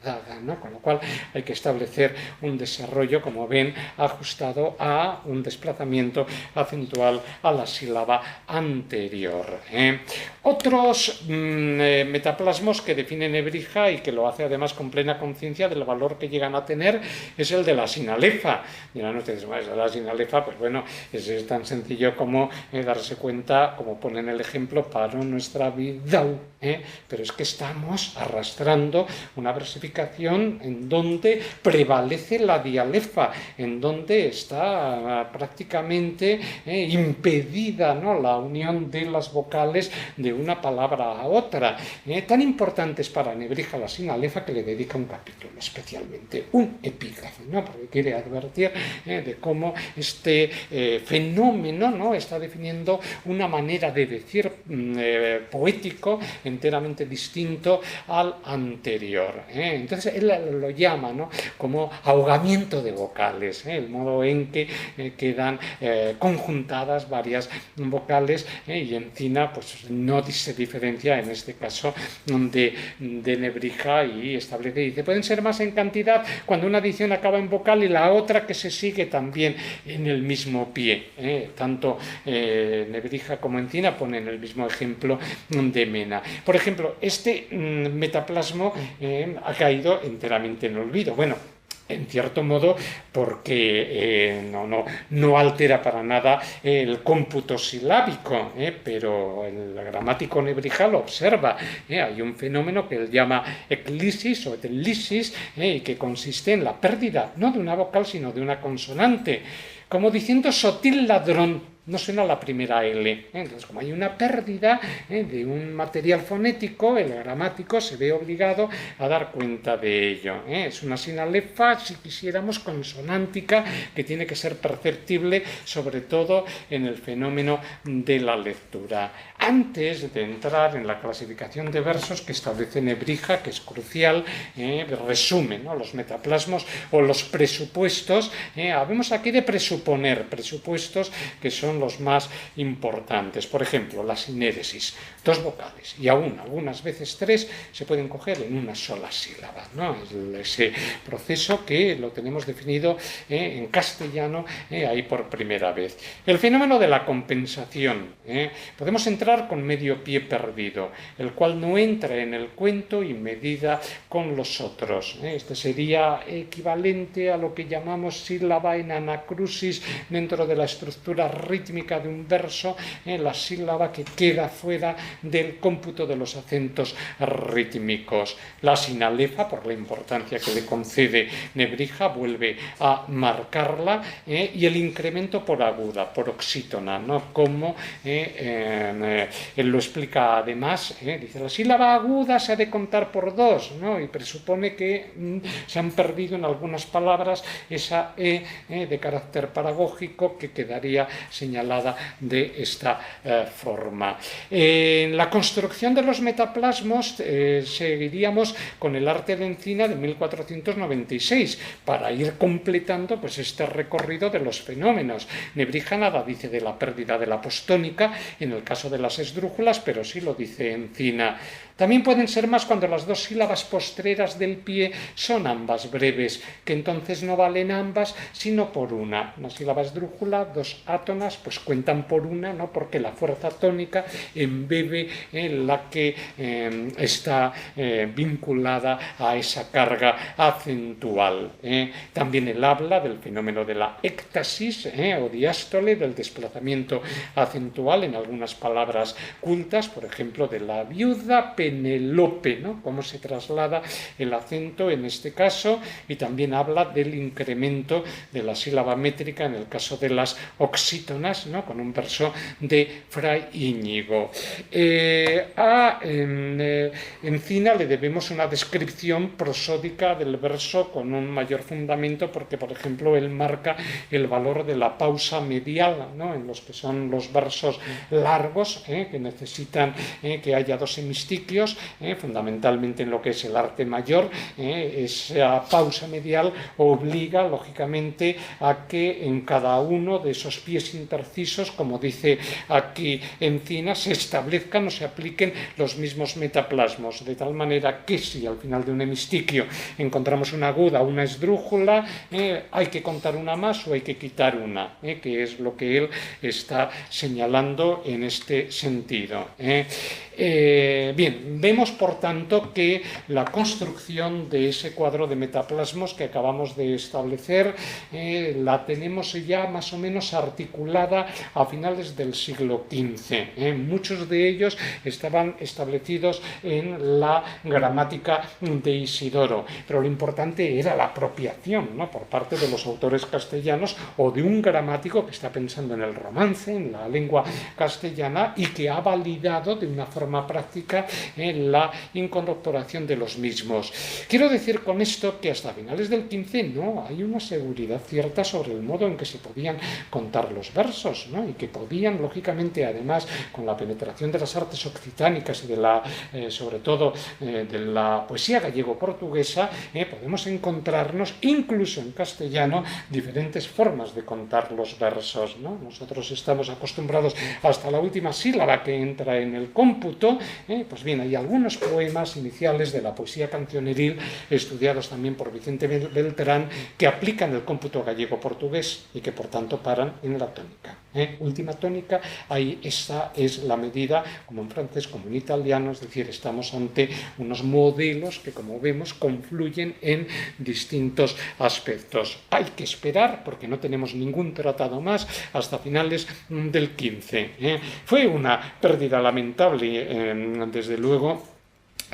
dada, ¿no? Con lo cual hay que establecer un desarrollo, como ven, ajustado a un desplazamiento acentual a la sílaba anterior. Otros metaplasmos que define Nebrija y que lo hace además con plena conciencia del valor que llegan a tener es el de la sinalefa. Dirán ustedes, bueno, la sinalefa, pues bueno, es tan sencillo como darse cuenta, como ponen el ejemplo, para nuestra vida, pero es que estamos arrastrando una versificación en donde prevalece la dialefa, en donde está prácticamente impedida, ¿no?, la unión de las vocales de una palabra a otra. Tan importante es para Nebrija la sinalefa que le dedica un capítulo especialmente, un epígrafe, ¿no?, porque quiere advertir de cómo este fenómeno, ¿no?, está definiendo una manera de decir poético enteramente distinto al anterior. Entonces él lo llama, ¿no?, como ahogamiento de vocales, el modo en que quedan conjuntadas varias vocales, y Encina pues no se diferencia en este caso de Nebrija, y establece, dice, pueden ser más en cantidad cuando una dicción acaba en vocal y la otra que se sigue también en el mismo pie. Tanto Nebrija como Encina ponen el mismo ejemplo de Mena. Por ejemplo, este metaplasmo ha caído enteramente en olvido. Bueno, en cierto modo, porque no altera para nada el cómputo silábico, pero el gramático Nebrija lo observa. Hay un fenómeno que él llama eclisis o etelisis, que consiste en la pérdida, no de una vocal, sino de una consonante. Como diciendo sotil ladrón, no suena la primera L. Entonces, como hay una pérdida de un material fonético, el gramático se ve obligado a dar cuenta de ello. Es una sinalefa, si quisiéramos, consonántica, que tiene que ser perceptible, sobre todo en el fenómeno de la lectura. Antes de entrar en la clasificación de versos que establece Nebrija, que es crucial, resume, ¿no?, los metaplasmos o los presupuestos. Habemos aquí de presuponer, presupuestos que son los más importantes. Por ejemplo, la sinéresis, dos vocales, y aún algunas veces tres, se pueden coger en una sola sílaba, ¿no? Ese proceso que lo tenemos definido en castellano ahí por primera vez. El fenómeno de la compensación. Podemos entrar con medio pie perdido, el cual no entra en el cuento y medida con los otros. Este sería equivalente a lo que llamamos sílaba en anacrusis dentro de la estructura rítmica de un verso, la sílaba que queda fuera del cómputo de los acentos rítmicos. La sinalefa, por la importancia que le concede Nebrija, vuelve a marcarla, y el incremento por aguda, por oxítona, ¿no?, como él lo explica además. Dice, la sílaba aguda se ha de contar por dos, ¿no?, y presupone que se han perdido en algunas palabras esa E de carácter pedagógico que quedaría señalada de esta forma. En la construcción de los metaplasmos seguiríamos con el arte de Encina de 1496 para ir completando pues este recorrido de los fenómenos. Nebrija nada dice de la pérdida de la postónica en el caso de las esdrújulas, pero sí lo dice Encina. También pueden ser más cuando las dos sílabas postreras del pie son ambas breves, que entonces no valen ambas, sino por una. Una sílaba esdrújula, dos átonas, pues cuentan por una, ¿no? Porque la fuerza tónica embebe en la que está vinculada a esa carga acentual. También él habla del fenómeno de la éctasis o diástole, del desplazamiento acentual en algunas palabras cultas, por ejemplo, de la viuda Penelope, ¿no? Cómo se traslada el acento en este caso, y también habla del incremento de la sílaba métrica en el caso de las oxítonas, ¿no? Con un verso de Fray Íñigo. A Encina le debemos una descripción prosódica del verso con un mayor fundamento, porque, por ejemplo, él marca el valor de la pausa medial, ¿no? En los que son los versos largos, que necesitan que haya dos hemistiquios, fundamentalmente en lo que es el arte mayor. Esa pausa medial obliga, lógicamente, a que en cada uno de esos pies intercisos, como dice aquí Encina, se establezcan o se apliquen los mismos metaplasmos, de tal manera que si al final de un hemistiquio encontramos una aguda, una esdrújula, hay que contar una más o hay que quitar una, que es lo que él está señalando en este sentido. Bien, vemos por tanto que la construcción de ese cuadro de metaplasmos que acabamos de establecer la tenemos ya más o menos articulada a finales del siglo XV. Muchos de ellos estaban establecidos en la gramática de Isidoro, pero lo importante era la apropiación, ¿no? Por parte de los autores castellanos o de un gramático que está pensando en el romance, en la lengua castellana, y que ha validado de una forma práctica en la incorporación de los mismos. Quiero decir con esto que hasta finales del XV no hay una seguridad cierta sobre el modo en que se podían contar los versos, ¿no? Y que podían, lógicamente, además, con la penetración de las artes occitánicas y de la, sobre todo, de la poesía gallego-portuguesa, podemos encontrarnos, incluso en castellano, diferentes formas de contar los versos, ¿no? Nosotros estamos acostumbrados hasta la última sílaba que entra en el cómputo. Pues bien, hay algunos poemas iniciales de la poesía cancioneril, estudiados también por Vicente Beltrán, que aplican el cómputo gallego-portugués y que por tanto paran en la tónica. Última tónica, ahí esa es la medida, como en francés como en italiano, es decir, estamos ante unos modelos que, como vemos, confluyen en distintos aspectos. Hay que esperar, porque no tenemos ningún tratado más, hasta finales del XV. Fue una pérdida lamentable, desde luego,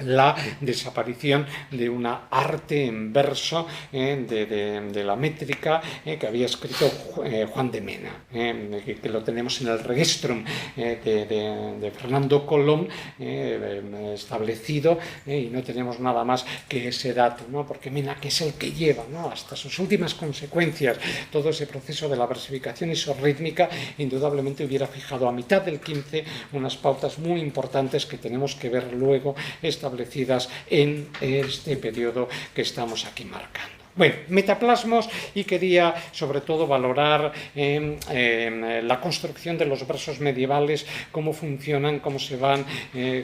la desaparición de una arte en verso de la métrica que había escrito Juan de Mena, que lo tenemos en el Registrum de Fernando Colom establecido, y no tenemos nada más que ese dato, ¿no? Porque Mena, que es el que lleva, ¿no?, hasta sus últimas consecuencias todo ese proceso de la versificación isorrítmica, indudablemente hubiera fijado a mitad del XV unas pautas muy importantes que tenemos que ver luego establecidas en este periodo que estamos aquí marcando. Bueno, metaplasmos, y quería sobre todo valorar la construcción de los versos medievales, cómo funcionan, cómo se van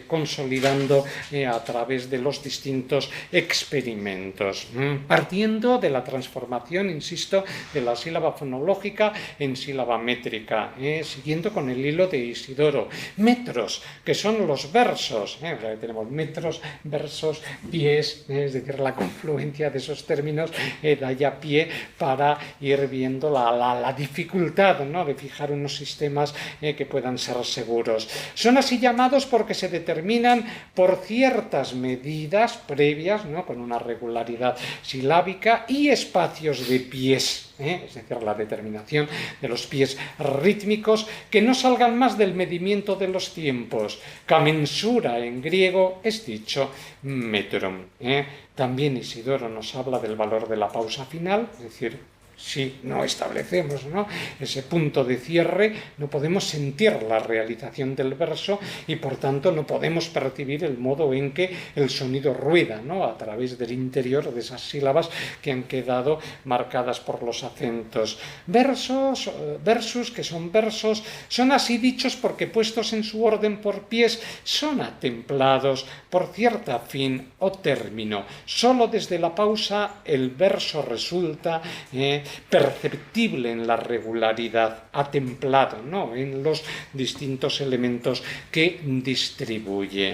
consolidando a través de los distintos experimentos. Partiendo de la transformación, insisto, de la sílaba fonológica en sílaba métrica, siguiendo con el hilo de Isidoro. Metros, que son los versos, tenemos metros, versos, pies, es decir, la confluencia de esos términos da ya pie para ir viendo la dificultad, ¿no?, de fijar unos sistemas que puedan ser seguros. Son así llamados porque se determinan por ciertas medidas previas, ¿no?, con una regularidad silábica, y espacios de pies, es decir, la determinación de los pies rítmicos que no salgan más del medimiento de los tiempos. Camensura en griego es dicho metron. También Isidoro nos habla del valor de la pausa final, es decir, Si no establecemos, ¿no?, ese punto de cierre, no podemos sentir la realización del verso y por tanto no podemos percibir el modo en que el sonido rueda, ¿no?, a través del interior de esas sílabas que han quedado marcadas por los acentos. Versus, que son versos, son así dichos porque puestos en su orden por pies son atemplados por cierta fin o término. Solo desde la pausa el verso resulta perceptible en la regularidad, atemplado, ¿no?, en los distintos elementos que distribuye.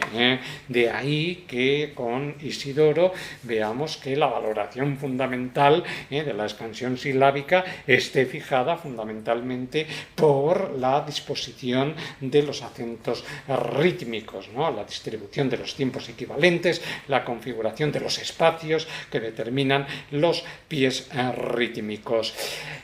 De ahí que con Isidoro veamos que la valoración fundamental de la expansión silábica esté fijada fundamentalmente por la disposición de los acentos rítmicos, ¿no?, la distribución de los tiempos equivalentes, la configuración de los espacios que determinan los pies rítmicos.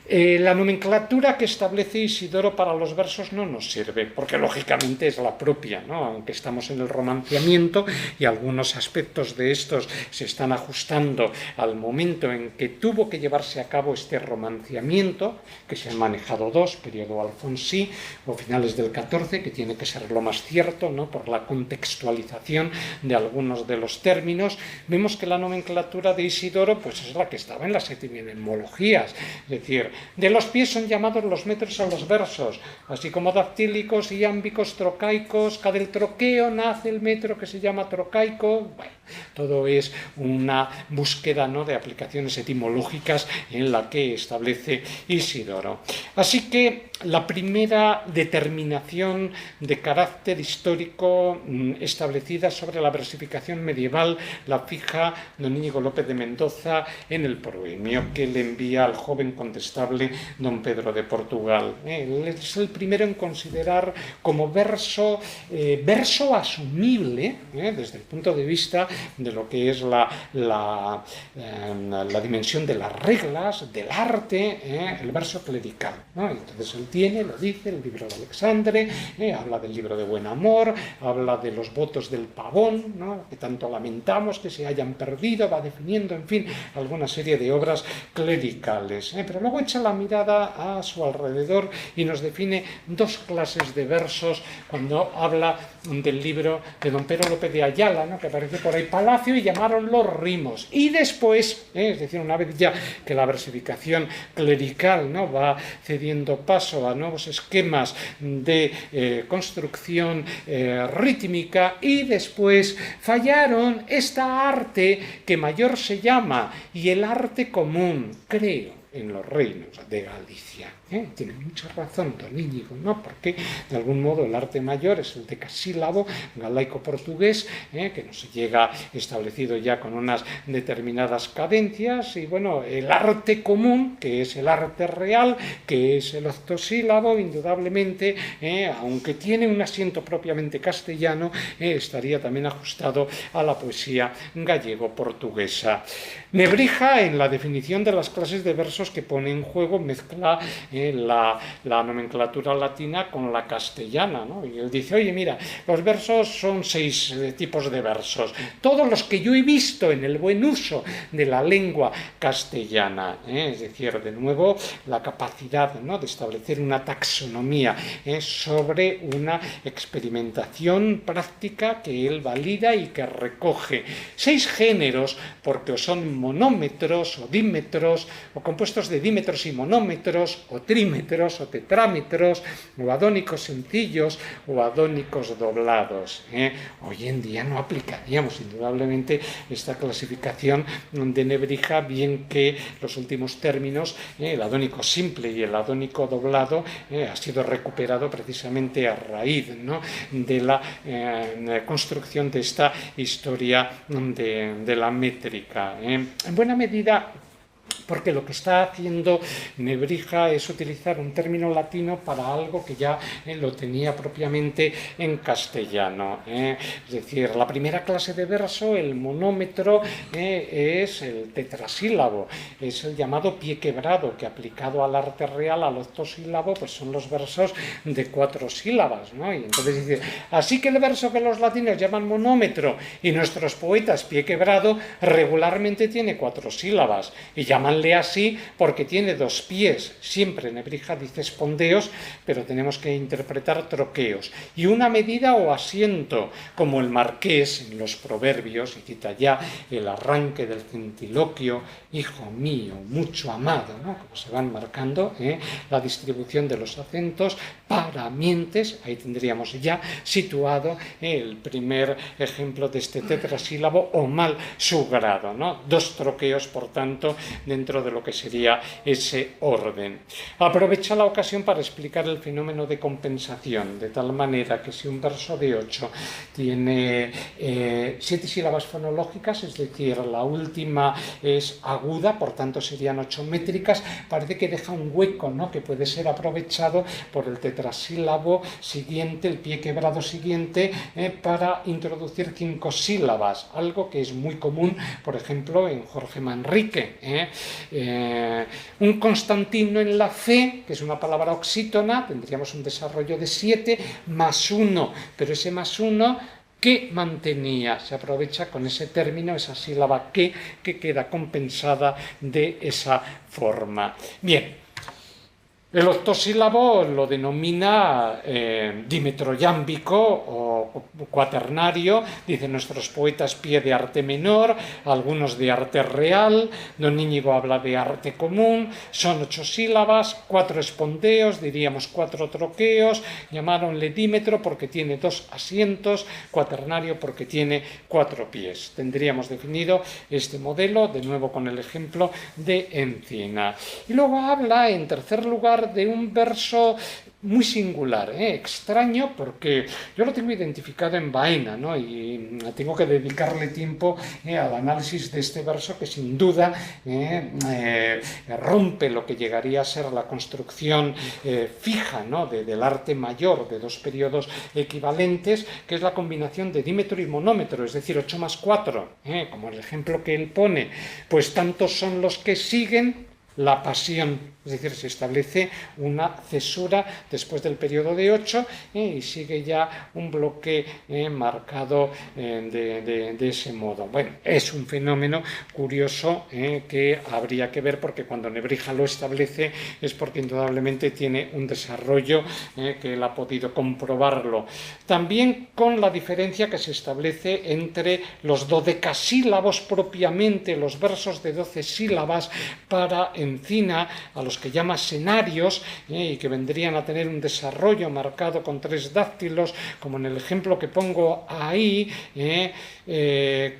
La nomenclatura que establece Isidoro para los versos no nos sirve, porque lógicamente es la propia, ¿no?, aunque estamos en el romanciamiento y algunos aspectos de estos se están ajustando al momento en que tuvo que llevarse a cabo este romanciamiento, que se han manejado dos, periodo alfonsí o finales del XIV, que tiene que ser lo más cierto, ¿no?, por la contextualización de algunos de los términos. Vemos que la nomenclatura de Isidoro pues es la que estaba en las etimologías, es decir, de los pies son llamados los metros a los versos, así como dactílicos, iámbicos, trocaicos, que del troqueo nace el metro que se llama trocaico. Bueno, todo es una búsqueda, ¿no?, de aplicaciones etimológicas en la que establece Isidoro. Así que la primera determinación de carácter histórico establecida sobre la versificación medieval la fija don Íñigo López de Mendoza en el proemio que le envía al joven condestable don Pedro de Portugal. Él es el primero en considerar como verso asumible desde el punto de vista de lo que es la dimensión de las reglas, del arte, el verso clerical, ¿no? Entonces él lo dice, el libro de Alexandre, habla del libro de Buen Amor, habla de los votos del pavón, ¿no?, que tanto lamentamos que se hayan perdido, va definiendo, en fin, alguna serie de obras clericales. Pero luego echa la mirada a su alrededor y nos define dos clases de versos cuando habla del libro de don Pedro López de Ayala, ¿no?, que aparece por ahí, Palacio, y llamaron los rimos. Y después, es decir, una vez ya que la versificación clerical, ¿no?, va cediendo paso a nuevos esquemas de construcción rítmica, y después fallaron esta arte que mayor se llama y el arte común, creo, en los reinos de Galicia. Tiene mucha razón don Íñigo, ¿no?, porque de algún modo el arte mayor es el decasílabo galaico-portugués, que no se llega establecido ya con unas determinadas cadencias, y bueno, el arte común, que es el arte real, que es el octosílabo, indudablemente, aunque tiene un asiento propiamente castellano, estaría también ajustado a la poesía gallego-portuguesa. Nebrija, en la definición de las clases de versos que pone en juego, mezcla la nomenclatura latina con la castellana, ¿no? Y él dice, oye, mira, los versos son 6 tipos de versos, todos los que yo he visto en el buen uso de la lengua castellana, es decir, de nuevo, la capacidad, ¿no?, de establecer una taxonomía sobre una experimentación práctica que él valida y que recoge 6 géneros, porque o son monómetros o dímetros, o compuestos de dímetros y monómetros, o trímetros o tetrámetros, o adónicos sencillos o adónicos doblados. Hoy en día no aplicaríamos indudablemente esta clasificación de Nebrija, bien que los últimos términos, el adónico simple y el adónico doblado, ha sido recuperado precisamente a raíz, ¿no?, de la construcción de esta historia de la métrica. En buena medida porque lo que está haciendo Nebrija es utilizar un término latino para algo que ya lo tenía propiamente en castellano. Es decir, la primera clase de verso, el monómetro, es el tetrasílabo, es el llamado pie quebrado, que aplicado al arte real, al octosílabo, pues son los versos de 4 sílabas, ¿no? Y entonces dice, así que el verso que los latinos llaman monómetro y nuestros poetas pie quebrado regularmente tiene 4 sílabas y llaman Llámanle así porque tiene dos pies. Siempre Nebrija dice espondeos, pero tenemos que interpretar troqueos. Y una medida o asiento, como el marqués en los proverbios, y cita ya el arranque del centiloquio, hijo mío, mucho amado, ¿no? Como se van marcando la distribución de los acentos, paramientes, ahí tendríamos ya situado el primer ejemplo de este tetrasílabo o mal su grado, ¿no? Dos troqueos, por tanto, dentro de lo que sería ese orden. Aprovecha la ocasión para explicar el fenómeno de compensación, de tal manera que si un verso de 8 tiene 7 sílabas fonológicas, es decir, la última es aguda, por tanto serían 8 métricas, parece que deja un hueco, ¿no? Que puede ser aprovechado por el tetrasílabo siguiente, el pie quebrado siguiente, para introducir 5 sílabas, algo que es muy común, por ejemplo, en Jorge Manrique. Un Constantino en la C, que es una palabra oxítona, tendríamos un desarrollo de 7 más 1, pero ese más 1 que mantenía, se aprovecha con ese término, esa sílaba que queda compensada de esa forma. Bien. El octosílabo lo denomina dímetro yámbico o cuaternario, dicen nuestros poetas pie de arte menor, algunos de arte real, don Íñigo habla de arte común, son 8 sílabas, 4 espondeos, diríamos 4 troqueos, llamáronle dímetro porque tiene 2 asientos, cuaternario porque tiene 4 pies. Tendríamos definido este modelo, de nuevo con el ejemplo de Encina. Y luego habla, en tercer lugar, de un verso muy singular, extraño, porque yo lo tengo identificado en Baena, ¿no? Y tengo que dedicarle tiempo al análisis de este verso que sin duda rompe lo que llegaría a ser la construcción fija, ¿no? del arte mayor de dos periodos equivalentes, que es la combinación de dímetro y monómetro, es decir, 8 más 4, como el ejemplo que él pone, pues tantos son los que siguen la pasión, es decir, se establece una cesura después del periodo de 8 y sigue ya un bloque marcado de ese modo. Bueno, es un fenómeno curioso que habría que ver, porque cuando Nebrija lo establece es porque indudablemente tiene un desarrollo que él ha podido comprobarlo. También con la diferencia que se establece entre los dodecasílabos propiamente, los versos de 12 sílabas para Encina, a los que llama senarios, y que vendrían a tener un desarrollo marcado con 3 dáctilos, como en el ejemplo que pongo ahí,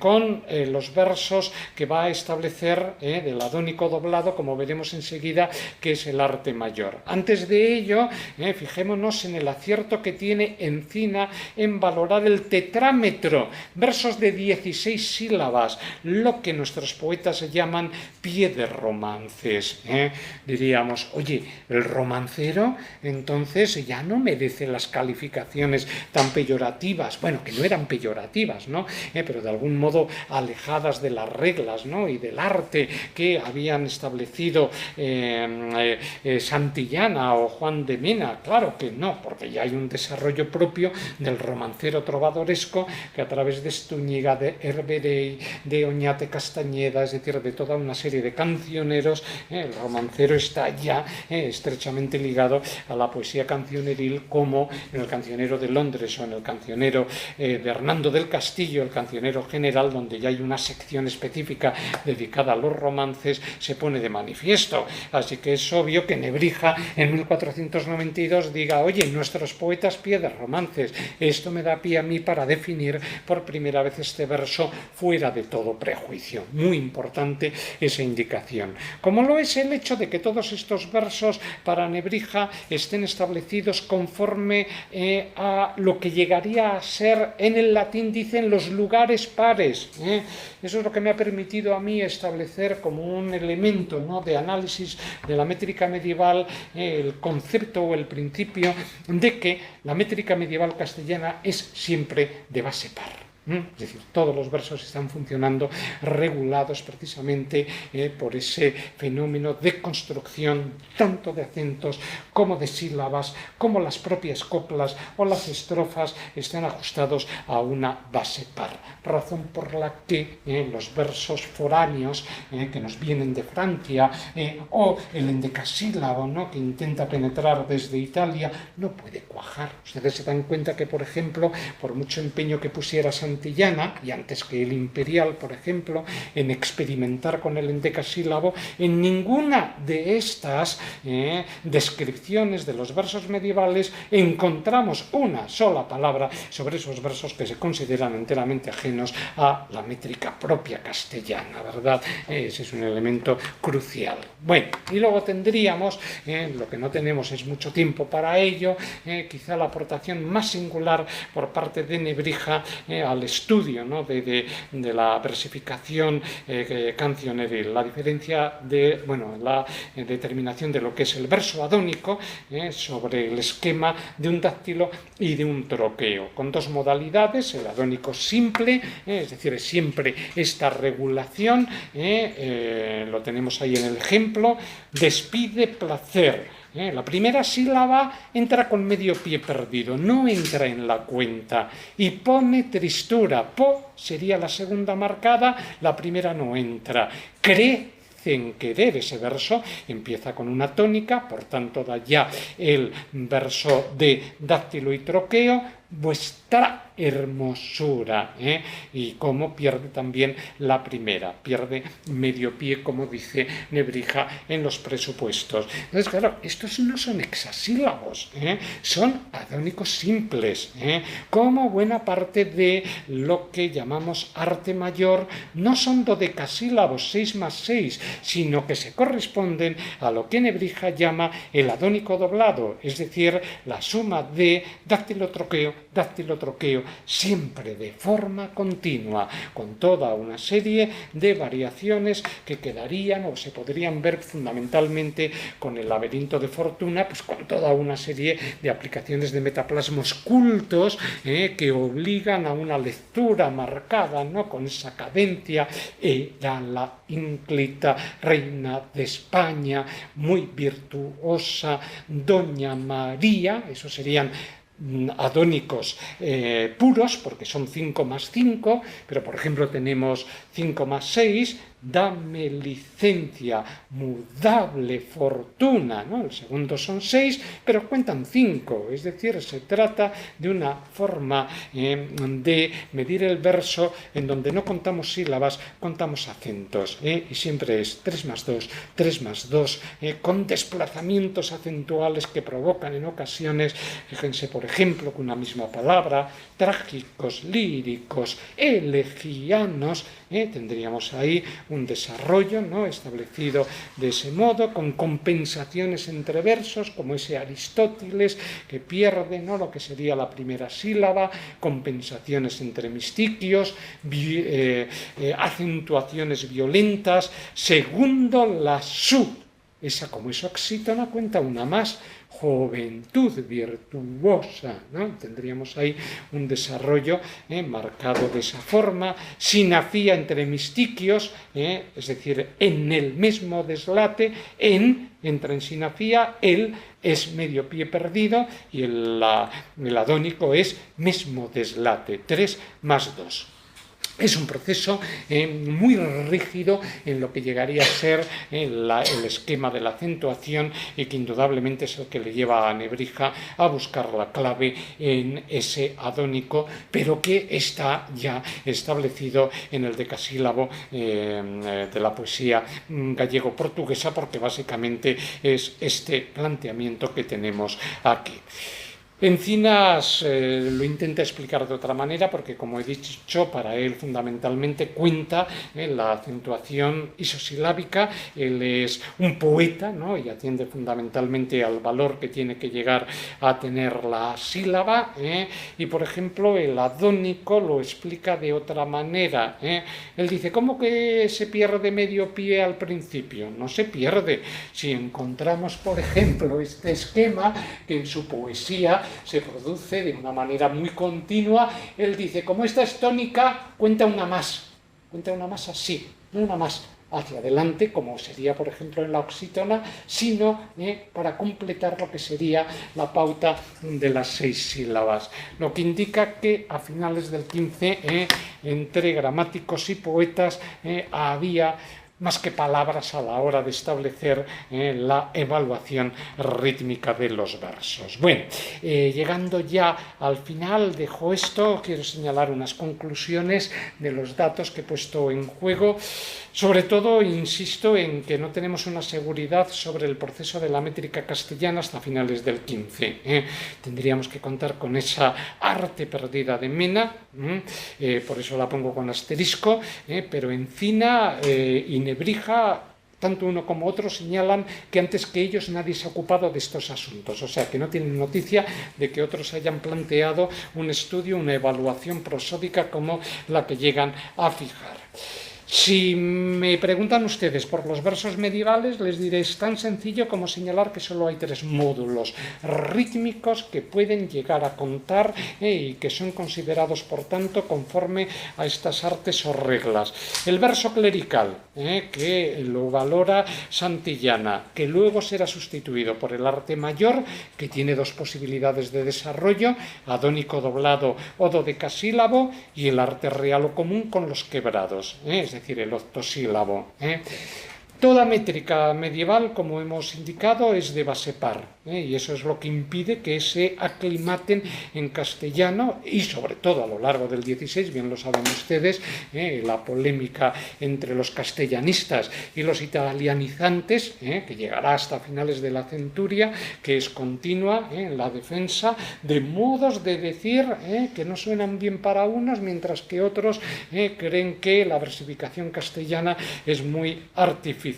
con los versos que va a establecer del adónico doblado, como veremos enseguida, que es el arte mayor. Antes de ello, fijémonos en el acierto que tiene Encina en valorar el tetrámetro, versos de 16 sílabas, lo que nuestros poetas llaman pie de romance. Diríamos, oye, el romancero entonces ya no merece las calificaciones tan peyorativas, bueno, que no eran peyorativas, ¿no? Pero de algún modo alejadas de las reglas, ¿no? Y del arte que habían establecido Santillana o Juan de Mena. Claro que no, porque ya hay un desarrollo propio del romancero trovadoresco que a través de Stúñiga, de Herberey, de Oñate Castañeda, es decir, de toda una serie de cancioneros, el romancero está ya estrechamente ligado a la poesía cancioneril, como en el Cancionero de Londres o en el Cancionero de Hernando del Castillo, el Cancionero General, donde ya hay una sección específica dedicada a los romances, se pone de manifiesto. Así que es obvio que Nebrija en 1492 diga, oye, nuestros poetas pie de romances. Esto me da pie a mí para definir por primera vez este verso fuera de todo prejuicio. Muy importante esa indicación. Como lo es el hecho de que todos estos versos para Nebrija estén establecidos conforme a lo que llegaría a ser en el latín, dicen, los lugares pares. Eso es lo que me ha permitido a mí establecer como un elemento, ¿no?, de análisis de la métrica medieval el concepto o el principio de que la métrica medieval castellana es siempre de base par. Es decir, todos los versos están funcionando regulados precisamente por ese fenómeno de construcción tanto de acentos como de sílabas, como las propias coplas o las estrofas están ajustados a una base par. Razón por la que los versos foráneos que nos vienen de Francia o el endecasílabo, ¿no?, que intenta penetrar desde Italia, no puede cuajar. Ustedes se dan cuenta que, por ejemplo, por mucho empeño que pusiera Santillana, y antes que el Imperial, por ejemplo, en experimentar con el endecasílabo, en ninguna de estas descripciones de los versos medievales encontramos una sola palabra sobre esos versos que se consideran enteramente ajenos a la métrica propia castellana, ¿verdad? Ese es un elemento crucial. Bueno, y luego tendríamos, lo que no tenemos es mucho tiempo para ello, quizá la aportación más singular por parte de Nebrija al estudio, ¿no?, de la versificación cancioneril, la diferencia de, bueno, la determinación de lo que es el verso adónico sobre el esquema de un dáctilo y de un troqueo, con dos modalidades: el adónico simple, es decir, es siempre esta regulación, lo tenemos ahí en el ejemplo: despide placer. La primera sílaba entra con medio pie perdido, no entra en la cuenta, y pone tristura. Po sería la segunda marcada, la primera no entra. En querer, ese verso empieza con una tónica, por tanto da ya el verso de dáctilo y troqueo: vuestra hermosura, y cómo pierde también la primera, pierde medio pie, como dice Nebrija en los presupuestos. Entonces, claro, estos no son hexasílabos, son adónicos simples, como buena parte de lo que llamamos arte mayor no son dodecasílabos, 6 más 6, sino que se corresponden a lo que Nebrija llama el adónico doblado, es decir, la suma de dáctilo-troqueo, siempre de forma continua, con toda una serie de variaciones que quedarían o se podrían ver fundamentalmente con el laberinto de Fortuna, pues con toda una serie de aplicaciones de metaplasmos cultos que obligan a una lectura marcada, ¿no?, con esa cadencia. Era la ínclita reina de España, muy virtuosa, Doña María. Esos serían adónicos puros, porque son 5 más 5, pero por ejemplo tenemos 5 más 6, dame licencia, mudable fortuna, ¿no? El segundo son 6, pero cuentan 5, es decir, se trata de una forma de medir el verso en donde no contamos sílabas, contamos acentos, y siempre es 3 más 2, 3 más 2, con desplazamientos acentuales que provocan en ocasiones, fíjense por ejemplo, con una misma palabra, trágicos, líricos, elegianos, tendríamos ahí un desarrollo, ¿no?, establecido de ese modo, con compensaciones entre versos, como ese Aristóteles que pierde, ¿no?, lo que sería la primera sílaba, compensaciones entre mistiquios, acentuaciones violentas. Segundo, la su. Esa, como es oxítona, cuenta una más: juventud virtuosa, ¿no? Tendríamos ahí un desarrollo marcado de esa forma. Sinafía entre mistiquios, es decir, en el mismo deslate, entra en sinafía, el es medio pie perdido y el adónico es mismo deslate, 3 más 2. Es un proceso muy rígido en lo que llegaría a ser el esquema de la acentuación, y que indudablemente es el que le lleva a Nebrija a buscar la clave en ese adónico, pero que está ya establecido en el decasílabo de la poesía gallego-portuguesa, porque básicamente es este planteamiento que tenemos aquí. Encinas lo intenta explicar de otra manera, porque, como he dicho, para él fundamentalmente cuenta la acentuación isosilábica. Él es un poeta, ¿no?, y atiende fundamentalmente al valor que tiene que llegar a tener la sílaba, y por ejemplo el adónico lo explica de otra manera. Él dice: ¿cómo que se pierde medio pie al principio? No se pierde. Si encontramos, por ejemplo, este esquema, que en su poesía se produce de una manera muy continua. Él dice, como esta es tónica, cuenta una más así, no una más hacia adelante, como sería, por ejemplo, en la oxítona, sino para completar lo que sería la pauta de las 6 sílabas. Lo que indica que a finales del 15, entre gramáticos y poetas, había más que palabras a la hora de establecer la evaluación rítmica de los versos. Bueno, llegando ya al final, dejo esto, quiero señalar unas conclusiones de los datos que he puesto en juego. Sobre todo, insisto en que no tenemos una seguridad sobre el proceso de la métrica castellana hasta finales del 15. Tendríamos que contar con esa arte perdida de Mena, por eso la pongo con asterisco, pero Encina y Nebrija, tanto uno como otro, señalan que antes que ellos nadie se ha ocupado de estos asuntos, o sea que no tienen noticia de que otros hayan planteado un estudio, una evaluación prosódica como la que llegan a fijar. Si me preguntan ustedes por los versos medievales, les diré, es tan sencillo como señalar que solo hay 3 módulos rítmicos que pueden llegar a contar y que son considerados, por tanto, conforme a estas artes o reglas. El verso clerical, que lo valora Santillana, que luego será sustituido por el arte mayor, que tiene 2 posibilidades de desarrollo, adónico doblado o dodecasílabo, y el arte real o común con los quebrados, es decir, el octosílabo. Toda métrica medieval, como hemos indicado, es de base par, y eso es lo que impide que se aclimaten en castellano y, sobre todo, a lo largo del 16, bien lo saben ustedes, la polémica entre los castellanistas y los italianizantes, que llegará hasta finales de la centuria, que es continua en la defensa de modos de decir que no suenan bien para unos, mientras que otros creen que la versificación castellana es muy artificial.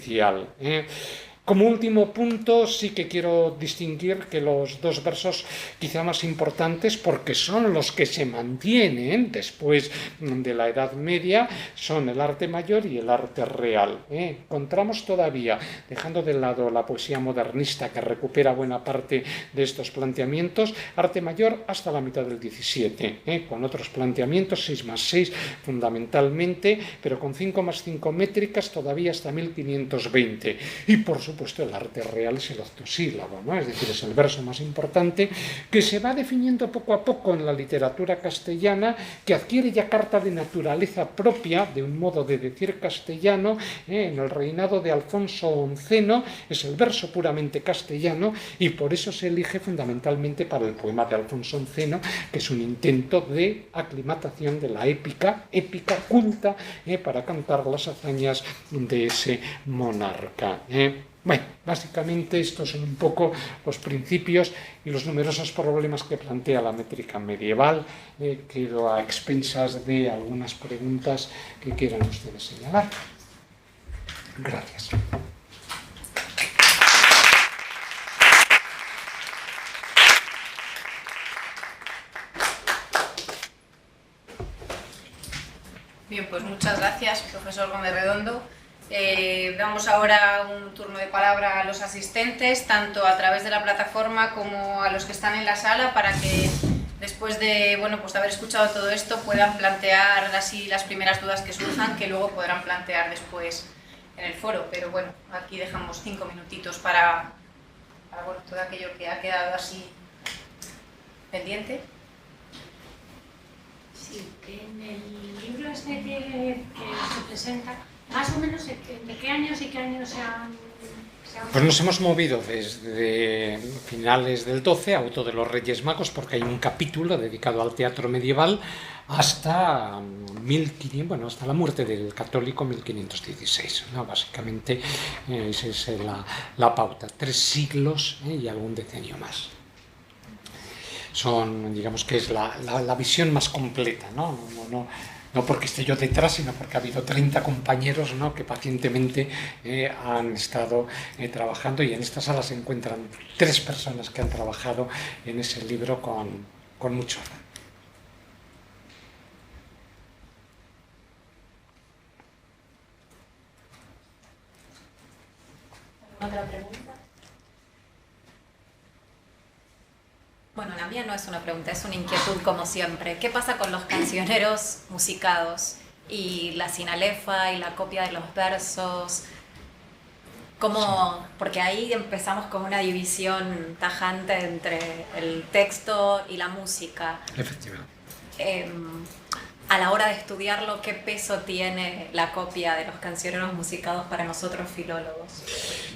Como último punto, sí que quiero distinguir que los 2 versos quizá más importantes, porque son los que se mantienen después de la Edad Media, son el arte mayor y el arte real. Encontramos todavía, dejando de lado la poesía modernista que recupera buena parte de estos planteamientos, arte mayor hasta la mitad del 17, con otros planteamientos, 6 más 6 fundamentalmente, pero con 5 más 5 métricas todavía hasta 1520. Y por supuesto el arte real es el octosílabo, ¿no? Es decir, es el verso más importante que se va definiendo poco a poco en la literatura castellana, que adquiere ya carta de naturaleza propia de un modo de decir castellano en el reinado de Alfonso XI. Es el verso puramente castellano y por eso se elige fundamentalmente para el poema de Alfonso XI, que es un intento de aclimatación de la épica culta, para cantar las hazañas de ese monarca. Bueno, básicamente estos son un poco los principios y los numerosos problemas que plantea la métrica medieval. Quedo a expensas de algunas preguntas que quieran ustedes señalar. Gracias. Bien, pues muchas gracias, profesor Gómez Redondo. Damos ahora un turno de palabra a los asistentes, tanto a través de la plataforma como a los que están en la sala, para que después de, pues de haber escuchado todo esto puedan plantear así las primeras dudas que surjan, que luego podrán plantear después en el foro. Pero bueno, aquí dejamos 5 minutitos para todo aquello que ha quedado así pendiente. Sí, en el libro este que se presenta, más o menos, ¿de qué años y qué años se han...? Pues nos hemos movido desde finales del 12, auto de los Reyes Magos, porque hay un capítulo dedicado al teatro medieval, hasta 1500, hasta la muerte del católico 1516, ¿no? Básicamente esa es la pauta, 3 siglos y algún decenio más. Digamos que es la visión más completa, ¿no? No porque esté yo detrás, sino porque ha habido 30 compañeros, ¿no?, que pacientemente han estado trabajando, y en esta sala se encuentran 3 personas que han trabajado en ese libro con mucho afán. ¿Otra pregunta? Bueno, en mía no es una pregunta, es una inquietud como siempre. ¿Qué pasa con los cancioneros musicados y la sinalefa y la copia de los versos? ¿Cómo? Porque ahí empezamos con una división tajante entre el texto y la música. Efectivamente. A la hora de estudiarlo, ¿qué peso tiene la copia de los cancioneros musicados para nosotros filólogos?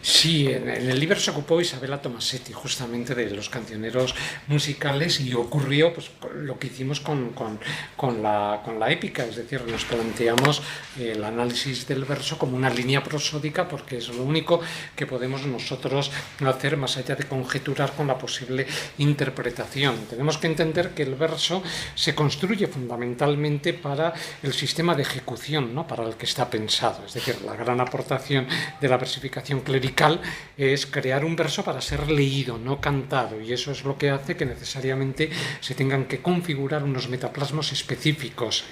Sí, en el libro se ocupó Isabella Tomasetti justamente de los cancioneros musicales y ocurrió pues, lo que hicimos con la épica, es decir, nos planteamos el análisis del verso como una línea prosódica porque es lo único que podemos nosotros hacer más allá de conjeturar con la posible interpretación. Tenemos que entender que el verso se construye fundamentalmente para el sistema de ejecución, ¿no? Para el que está pensado, es decir, la gran aportación de la versificación clerical es crear un verso para ser leído, no cantado, y eso es lo que hace que necesariamente se tengan que configurar unos metaplasmos específicos.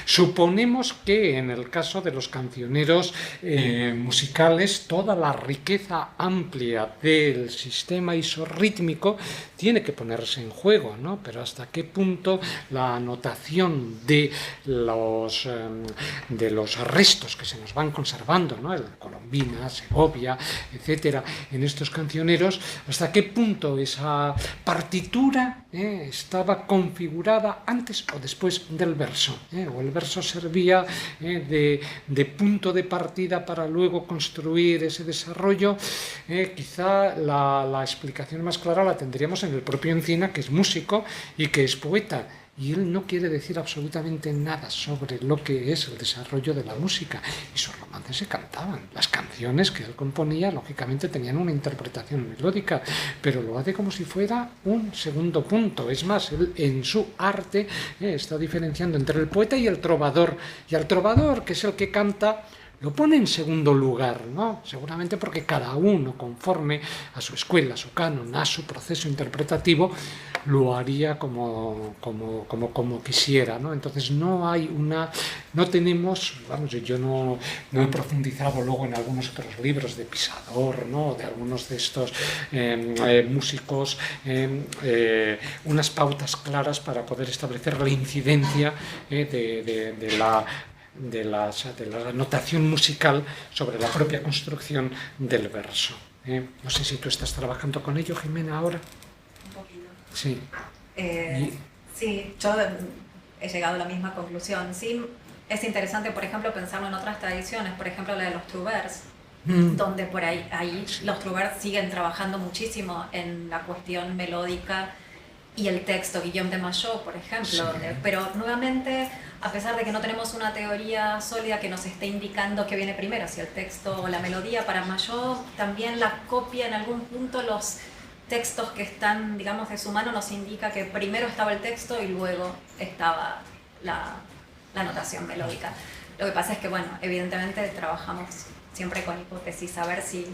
Suponemos que en el caso de los cancioneros musicales, toda la riqueza amplia del sistema isorrítmico tiene que ponerse en juego, ¿no? Pero hasta qué punto la anotación de los restos que se nos van conservando, ¿no? El Colombina, Segovia, etcétera, en estos cancioneros, hasta qué punto esa partitura estaba configurada antes o después del verso, o el verso servía de punto de partida para luego construir ese desarrollo. Quizá la explicación más clara la tendríamos en el propio Encina, que es músico y que es poeta. Y él no quiere decir absolutamente nada sobre lo que es el desarrollo de la música. Y sus romances se cantaban. Las canciones que él componía, lógicamente, tenían una interpretación melódica, pero lo hace como si fuera un segundo punto. Es más, él en su arte está diferenciando entre el poeta y el trovador. Y al trovador, que es el que canta, lo pone en segundo lugar, ¿no? Seguramente porque cada uno, conforme a su escuela, a su canon, a su proceso interpretativo, lo haría como quisiera, ¿no? Entonces no tenemos, vamos, yo no he profundizado luego en algunos otros libros de Pisador, ¿no? De algunos de estos músicos, unas pautas claras para poder establecer la incidencia de la notación musical sobre la propia construcción del verso. No sé si tú estás trabajando con ello, Jimena, ahora. Un poquito. Sí. Sí, yo he llegado a la misma conclusión. Sí, es interesante, por ejemplo, pensarlo en otras tradiciones, por ejemplo la de los trouvères, donde por ahí los trouvères siguen trabajando muchísimo en la cuestión melódica y el texto, Guillaume de Maillot, por ejemplo, sí. Pero nuevamente, a pesar de que no tenemos una teoría sólida que nos esté indicando qué viene primero, si el texto o la melodía, para Maillot también la copia en algún punto, los textos que están, digamos, de su mano nos indica que primero estaba el texto y luego estaba la notación melódica. Lo que pasa es que, bueno, evidentemente trabajamos siempre con hipótesis, a ver si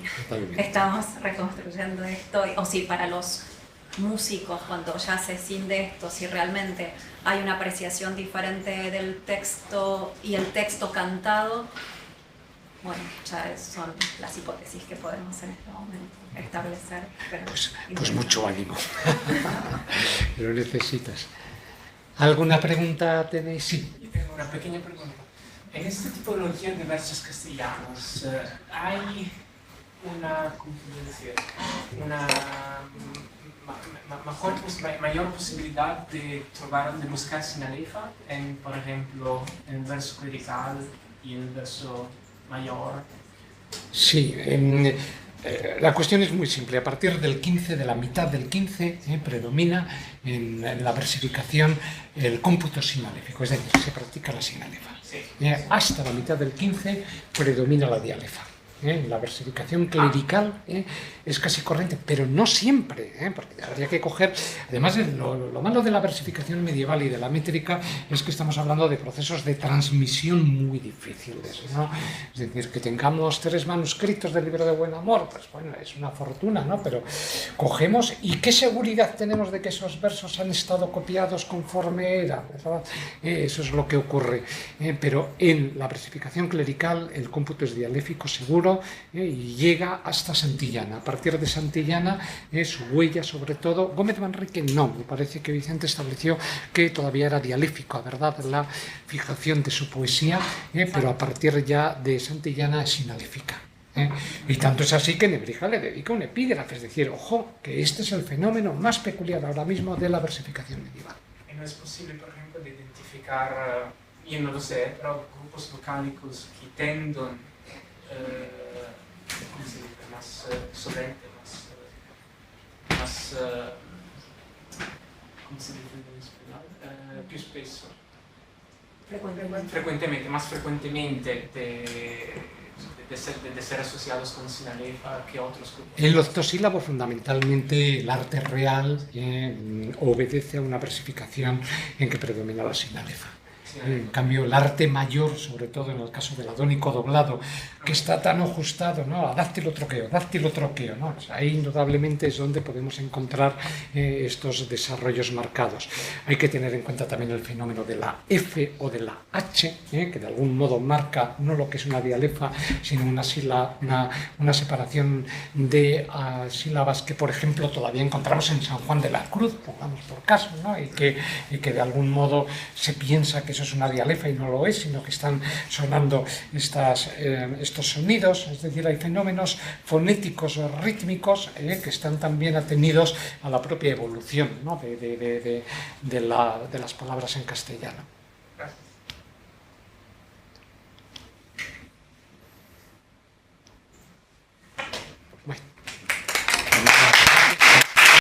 estamos reconstruyendo esto, o si para los músicos, cuando ya se escinde esto, si realmente hay una apreciación diferente del texto y el texto cantado, bueno, ya son las hipótesis que podemos en este momento establecer. Pero pues mucho ánimo. Lo necesitas. ¿Alguna pregunta tenéis? Sí. Yo tengo una pequeña pregunta. En esta tipología de versos castellanos, ¿hay una mayor posibilidad de buscar sinalefa en, por ejemplo, en el verso clerical y el verso mayor? Sí, la cuestión es muy simple. A partir del 15, de la mitad del 15, predomina en la versificación el cómputo sinaléfico, es decir, se practica la sinalefa. Sí. Hasta la mitad del 15 predomina la dialefa. La versificación clerical es casi corriente, pero no siempre, porque habría que coger, además lo malo de la versificación medieval y de la métrica es que estamos hablando de procesos de transmisión muy difíciles, ¿no? Es decir, que tengamos 3 manuscritos del libro de Buen Amor, pues bueno, es una fortuna, ¿no? Pero cogemos, ¿y qué seguridad tenemos de que esos versos han estado copiados conforme eran? Eso es lo que ocurre, pero en la versificación clerical el cómputo es dialéfico seguro. Ebro y llega hasta Santillana. A partir de Santillana, su huella sobre todo, Gómez Manrique no, me parece que Vicente estableció que todavía era dialéctico, ¿verdad?, la fijación de su poesía, pero a partir ya de Santillana es inaléfica. Y tanto es así que Nebrija le dedica un epígrafe, es decir, ojo, que este es el fenómeno más peculiar ahora mismo de la versificación medieval. ¿Y no es posible, por ejemplo, de identificar, yo no lo sé, pero grupos vocálicos que tendan, ¿cómo se dice?, más solente, más ¿cómo se dice en español? Più spesso. Frecuentemente, más frecuentemente de ser asociados con sinalefa que otros grupos. En los octosílabos, fundamentalmente, el arte real obedece a una versificación en que predomina la sinalefa. En cambio, el arte mayor, sobre todo en el caso del adónico doblado, que está tan ajustado, ¿no?, a dáctilo troqueo, ¿no? Pues ahí indudablemente es donde podemos encontrar estos desarrollos marcados. Hay que tener en cuenta también el fenómeno de la F o de la H, que de algún modo marca no lo que es una dialefa, sino una separación de sílabas que, por ejemplo, todavía encontramos en San Juan de la Cruz, pongamos por caso, ¿no?, y que de algún modo se piensa que eso es una dialefa y no lo es, sino que están sonando estos sonidos. Es decir, hay fenómenos fonéticos o rítmicos que están también atenidos a la propia evolución, ¿no?, de las palabras en castellano. Bueno.